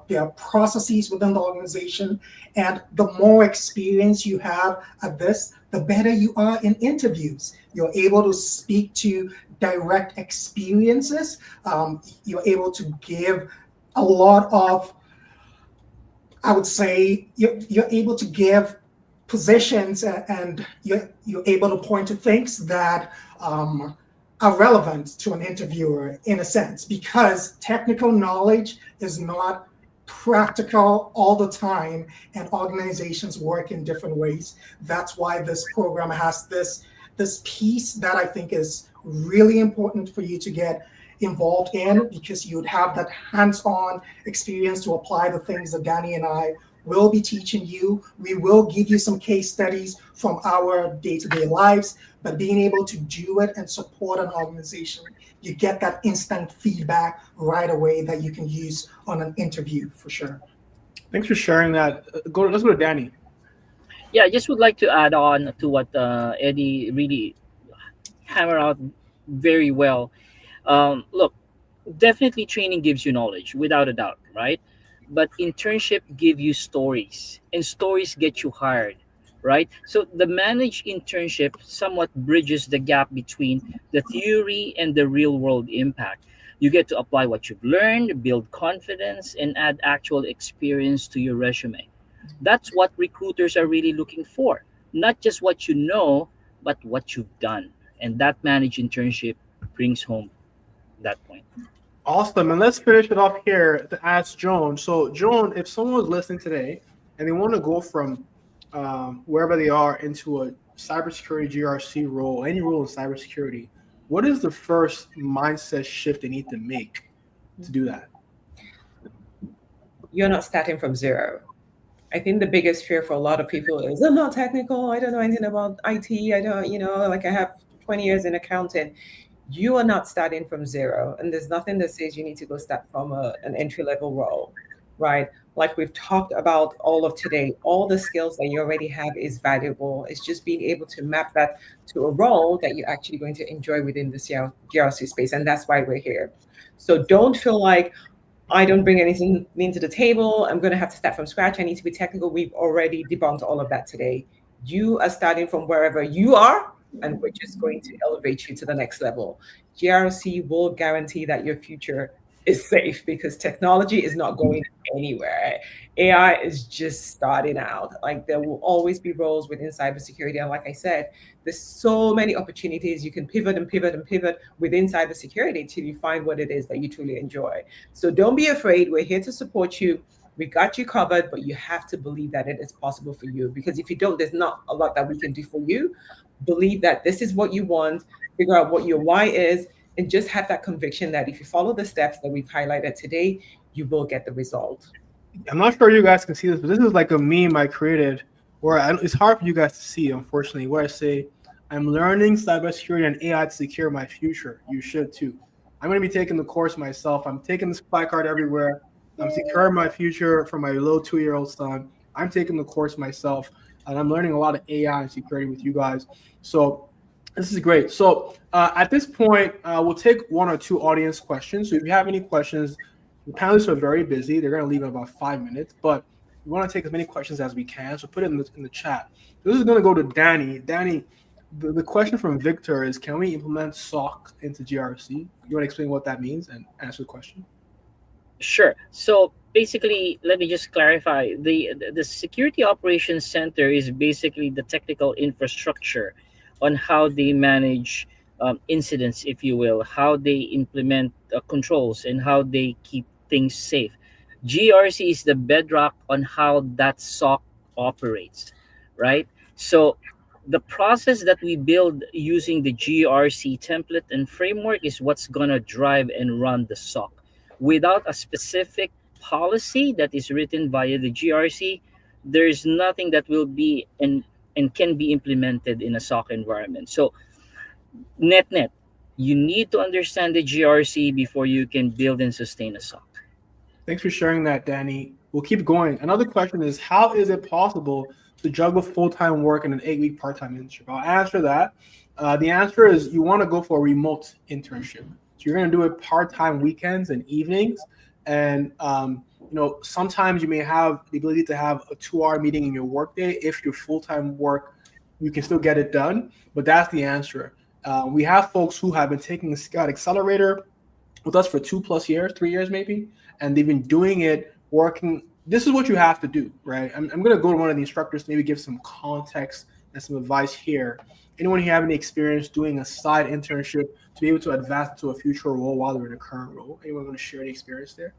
their processes within the organization. And the more experience you have at this, the better you are in interviews. You're able to speak to direct experiences. You're able to give a lot of, I would say, you're able to give positions, and you're able to point to things that are relevant to an interviewer in a sense, because technical knowledge is not practical all the time, and organizations work in different ways. That's why this program has this piece that I think is really important for you to get involved in, because you would have that hands-on experience to apply the things that Danny and I will be teaching you. We will give you some case studies from our day-to-day lives, but being able to do it and support an organization, you get that instant feedback right away that you can use on an interview for sure. Thanks for sharing that. Let's go to Danny. Yeah, I just would like to add on to what Eddie really hammered out very well. Look, definitely training gives you knowledge, without a doubt, right? But internship give you stories, and stories get you hired, right? So the managed internship somewhat bridges the gap between the theory and the real world impact. You get to apply what you've learned, build confidence, and add actual experience to your resume. That's what recruiters are really looking for. Not just what you know, but what you've done. And that managed internship brings home that point. Awesome. And let's finish it off here to ask Joan. So, Joan, if someone was listening today and they want to go from wherever they are into a cybersecurity GRC role, any role in cybersecurity, what is the first mindset shift they need to make to do that? You're not starting from zero. I think the biggest fear for a lot of people is, I'm not technical. I don't know anything about IT. I don't, like I have 20 years in accounting. You are not starting from zero. And there's nothing that says you need to go start from an entry level role, right? Like we've talked about all of today, all the skills that you already have is valuable. It's just being able to map that to a role that you're actually going to enjoy within the GRC space. And that's why we're here. So don't feel like, I don't bring anything to the table. I'm going to have to start from scratch. I need to be technical. We've already debunked all of that today. You are starting from wherever you are, and we're just going to elevate you to the next level. GRC will guarantee that your future is safe, because technology is not going anywhere. AI is just starting out. Like there will always be roles within cybersecurity. And like I said, there's so many opportunities. You can pivot and pivot and pivot within cybersecurity till you find what it is that you truly enjoy. So don't be afraid. We're here to support you. We got you covered, but you have to believe that it is possible for you. Because if you don't, there's not a lot that we can do for you. Believe that this is what you want, figure out what your why is, and just have that conviction that if you follow the steps that we've highlighted today, you will get the result. I'm not sure you guys can see this, but this is like a meme I created where it's hard for you guys to see, unfortunately, where I say, I'm learning cybersecurity and AI to secure my future. You should too. I'm going to be taking the course myself. I'm taking this placard everywhere. I'm securing my future for my little 2-year-old son. I'm taking the course myself, and I'm learning a lot of AI and security with you guys. So this is great. So at this point, we'll take 1 or 2 audience questions. So if you have any questions, the panelists are very busy. They're going to leave in about 5 minutes, but we want to take as many questions as we can. So put it in the chat. This is going to go to Danny. Danny, the question from Victor is, can we implement SOC into GRC? You want to explain what that means and answer the question? Sure. So basically, let me just clarify. The Security Operations Center is basically the technical infrastructure on how they manage incidents, if you will, how they implement controls, and how they keep things safe. GRC is the bedrock on how that SOC operates, right? So the process that we build using the GRC template and framework is what's going to drive and run the SOC. Without a specific policy that is written via the GRC, there's nothing that will be and can be implemented in a SOC environment. So net, you need to understand the GRC before you can build and sustain a SOC. Thanks for sharing that, Danny. We'll keep going. Another question is, how is it possible to juggle full-time work and an 8-week part-time internship? I'll answer that. The answer is you want to go for a remote internship. So you're going to do it part-time weekends and evenings. And, sometimes you may have the ability to have a 2-hour meeting in your workday. If your full-time work, you can still get it done. But that's the answer. We have folks who have been taking the Scout Accelerator with us for 2+ years, 3 years maybe, and they've been doing it, working. This is what you have to do, right? I'm going to go to one of the instructors to maybe give some context and some advice here. Anyone who have any experience doing a side internship to be able to advance to a future role while they're in a current role? Anyone want to share any experience there?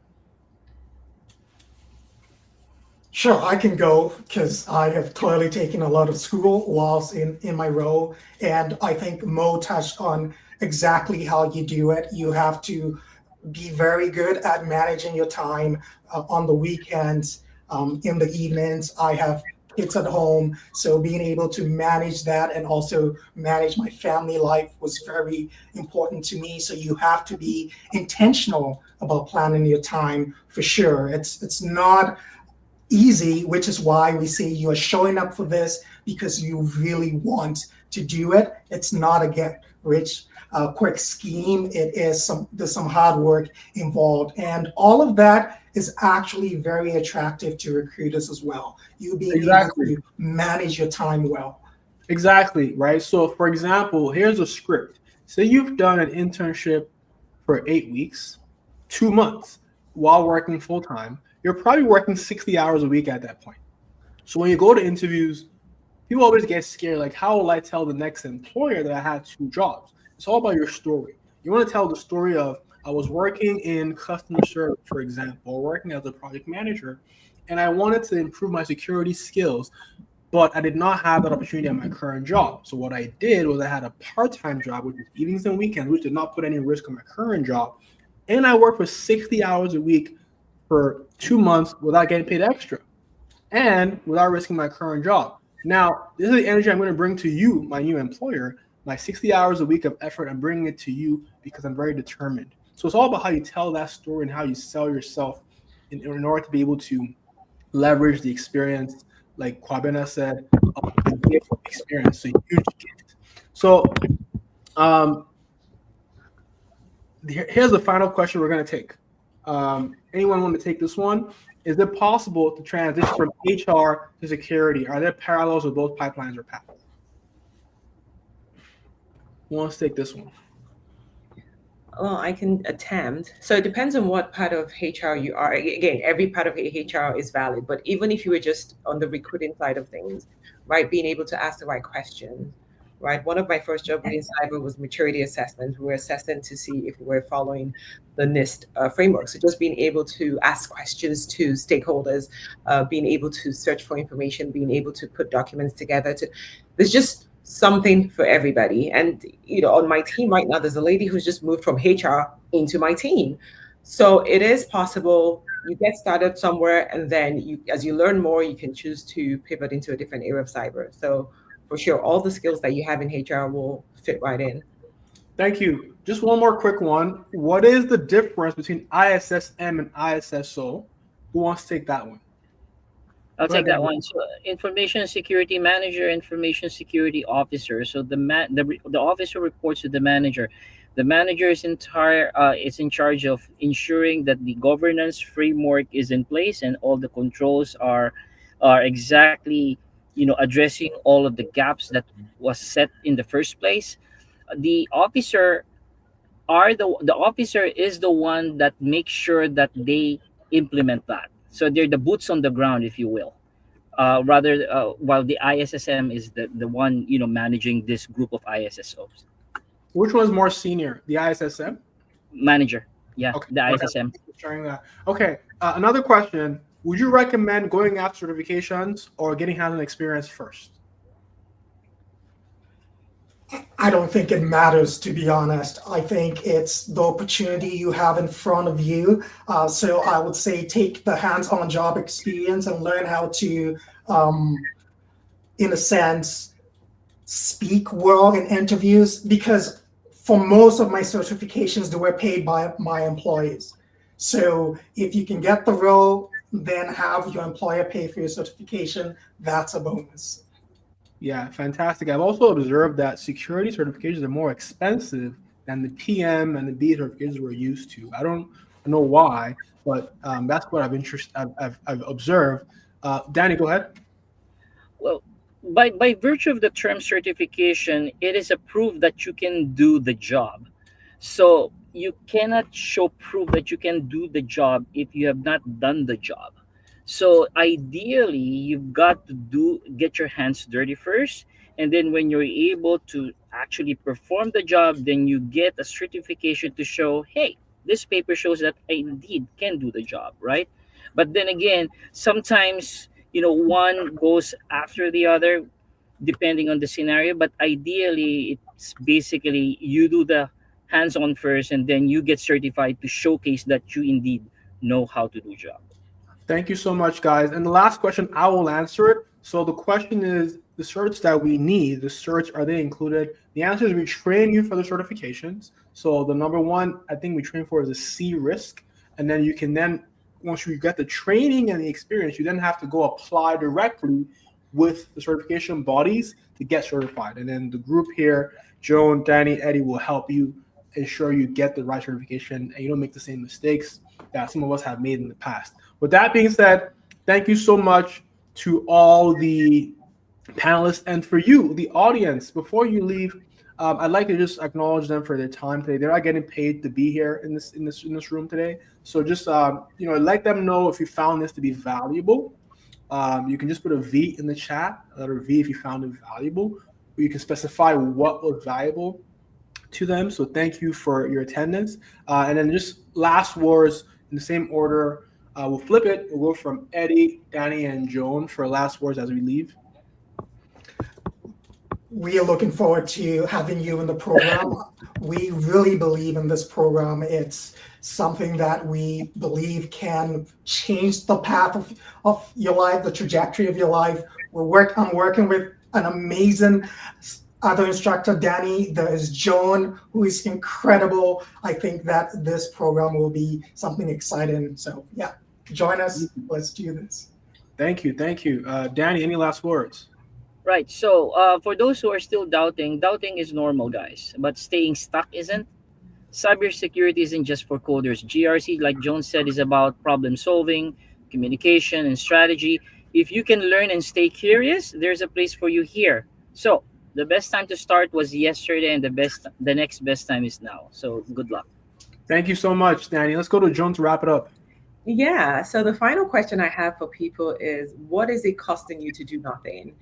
Sure, I can go because I have clearly taken a lot of school whilst in my role. And I think Mo touched on exactly how you do it. You have to be very good at managing your time on the weekends, in the evenings. I have kids at home, so being able to manage that and also manage my family life was very important to me. So you have to be intentional about planning your time for sure. It's not easy, which is why we say you are showing up for this because you really want to do it. It's not a get rich quick scheme. There's some hard work involved, and all of that is actually very attractive to recruiters as well. You being able to manage your time well. Exactly, right? So for example, here's a script. Say you've done an internship for 8 weeks, 2 months while working full time. You're probably working 60 hours a week at that point. So when you go to interviews, people always get scared, like, how will I tell the next employer that I had 2 jobs? It's all about your story. You want to tell the story of, I was working in customer service, for example, or working as a project manager, and I wanted to improve my security skills, but I did not have that opportunity at my current job. So what I did was I had a part-time job, which is evenings and weekends, which did not put any risk on my current job. And I worked for 60 hours a week for 2 months without getting paid extra and without risking my current job. Now, this is the energy I'm going to bring to you, my new employer. My 60 hours a week of effort, I'm bringing it to you because I'm very determined. So it's all about how you tell that story and how you sell yourself in order to be able to leverage the experience, like Kwabena said, the gift of experience, a huge gift. So here's the final question we're going to take. Anyone want to take this one? Is it possible to transition from HR to security? Are there parallels with both pipelines or paths? Who wants to take this one? Well, I can attempt. So it depends on what part of HR you are. Again, every part of HR is valid, but even if you were just on the recruiting side of things, right, being able to ask the right questions, right? One of my first jobs in cyber was maturity assessment. We were assessing to see if we were following the NIST framework. So just being able to ask questions to stakeholders, being able to search for information, being able to put documents together. There's just something for everybody. And on my team right now, there's a lady who's just moved from HR into my team. So it is possible. You get started somewhere, and then as you learn more, you can choose to pivot into a different area of cyber. So for sure, all the skills that you have in HR will fit right in. Thank you. Just one more quick one. What is the difference between ISSM and ISSO? Who wants to take that one? I'll Go take ahead, that Andrew. one. So, information security manager, information security officer. So the officer reports to the manager. The manager is in charge of ensuring that the governance framework is in place and all the controls are exactly addressing all of the gaps that was set in the first place. The officer is the one that makes sure that they implement that. So they're the boots on the ground, if you will. Rather, while the ISSM is the one managing this group of ISSOs. Which one's more senior? The ISSM? Manager, yeah, Okay. the Okay. ISSM. Sharing that. Okay. Another question. Would you recommend going after certifications or getting hands-on experience first? I don't think it matters, to be honest. I think it's the opportunity you have in front of you. So I would say take the hands-on job experience and learn how to, in a sense, speak well in interviews, because for most of my certifications, they were paid by my employees. So if you can get the role, then have your employer pay for your certification, that's a bonus. Yeah, fantastic. I've also observed that security certifications are more expensive than the PM and the B certifications we're used to. I don't know why, but that's what I've observed. Danny, go ahead. Well, by virtue of the term certification, it is a proof that you can do the job. So you cannot show proof that you can do the job if you have not done the job. So ideally, you've got to get your hands dirty first, and then when you're able to actually perform the job, then you get a certification to show, hey, this paper shows that I indeed can do the job, right? But then again, sometimes one goes after the other depending on the scenario, but ideally it's basically you do the hands-on first and then you get certified to showcase that you indeed know how to do job. Thank you so much, guys. And the last question, I will answer it. So the question is, the certs that we need, the certs, are they included? The answer is we train you for the certifications. So the number one, I think we train for is a C risk. And then you can then, once you get the training and the experience, you then have to go apply directly with the certification bodies to get certified. And then the group here, Joan, Danny, Eddie, will help you ensure you get the right certification and you don't make the same mistakes that some of us have made in the past. With that being said, thank you so much to all the panelists and for you, the audience. Before you leave, I'd like to just acknowledge them for their time today. They're not getting paid to be here in this room today. So just let them know if you found this to be valuable. You can just put a V in the chat, a letter V if you found it valuable, or you can specify what was valuable to them. So thank you for your attendance. And then just last words in the same order. We'll flip it. We'll go from Eddie, Danny, and Joan for last words as we leave. We are looking forward to having you in the program. We really believe in this program. It's something that we believe can change the path of your life, the trajectory of your life. I'm working with an amazing other instructor, Danny. There is Joan, who is incredible. I think that this program will be something exciting. So yeah, join us. Let's do this. Thank you. Danny, any last words? Right. So for those who are still doubting is normal, guys. But staying stuck isn't. Cybersecurity isn't just for coders. GRC, like Joan said, is about problem solving, communication, and strategy. If you can learn and stay curious, there's a place for you here. So the best time to start was yesterday, and the next best time is now. So good luck. Thank you so much, Danny. Let's go to Joan to wrap it up. Yeah. So the final question I have for people is, what is it costing you to do nothing?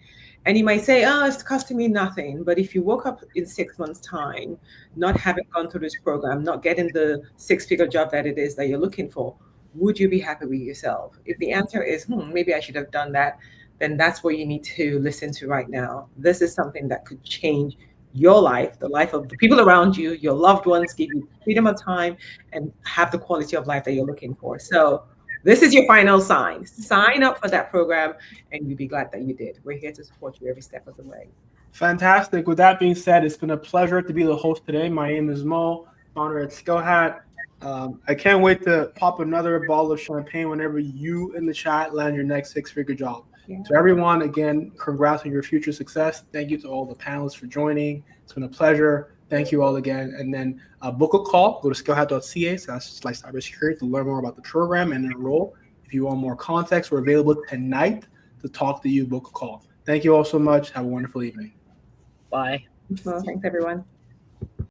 And you might say, oh, it's costing me nothing. But if you woke up in 6 months' time, not having gone through this program, not getting the six-figure job that it is that you're looking for, would you be happy with yourself? If the answer is, maybe I should have done that, then that's what you need to listen to right now. This is something that could change your life, the life of the people around you, your loved ones, give you freedom of time, and have the quality of life that you're looking for. So this is your final sign. Sign up for that program, and you'll be glad that you did. We're here to support you every step of the way. Fantastic. With that being said, it's been a pleasure to be the host today. My name is Mo, founder at SkillHat. I can't wait to pop another bottle of champagne whenever you in the chat land your next six-figure job. Yeah. To everyone, again, congrats on your future success. Thank you to all the panelists for joining. It's been a pleasure. Thank you all again. And then book a call. Go to skillhat.ca/cybersecurity to learn more about the program and enroll. If you want more context, we're available tonight to talk to you. Book a call. Thank you all so much. Have a wonderful evening. Bye. Well, thanks, everyone.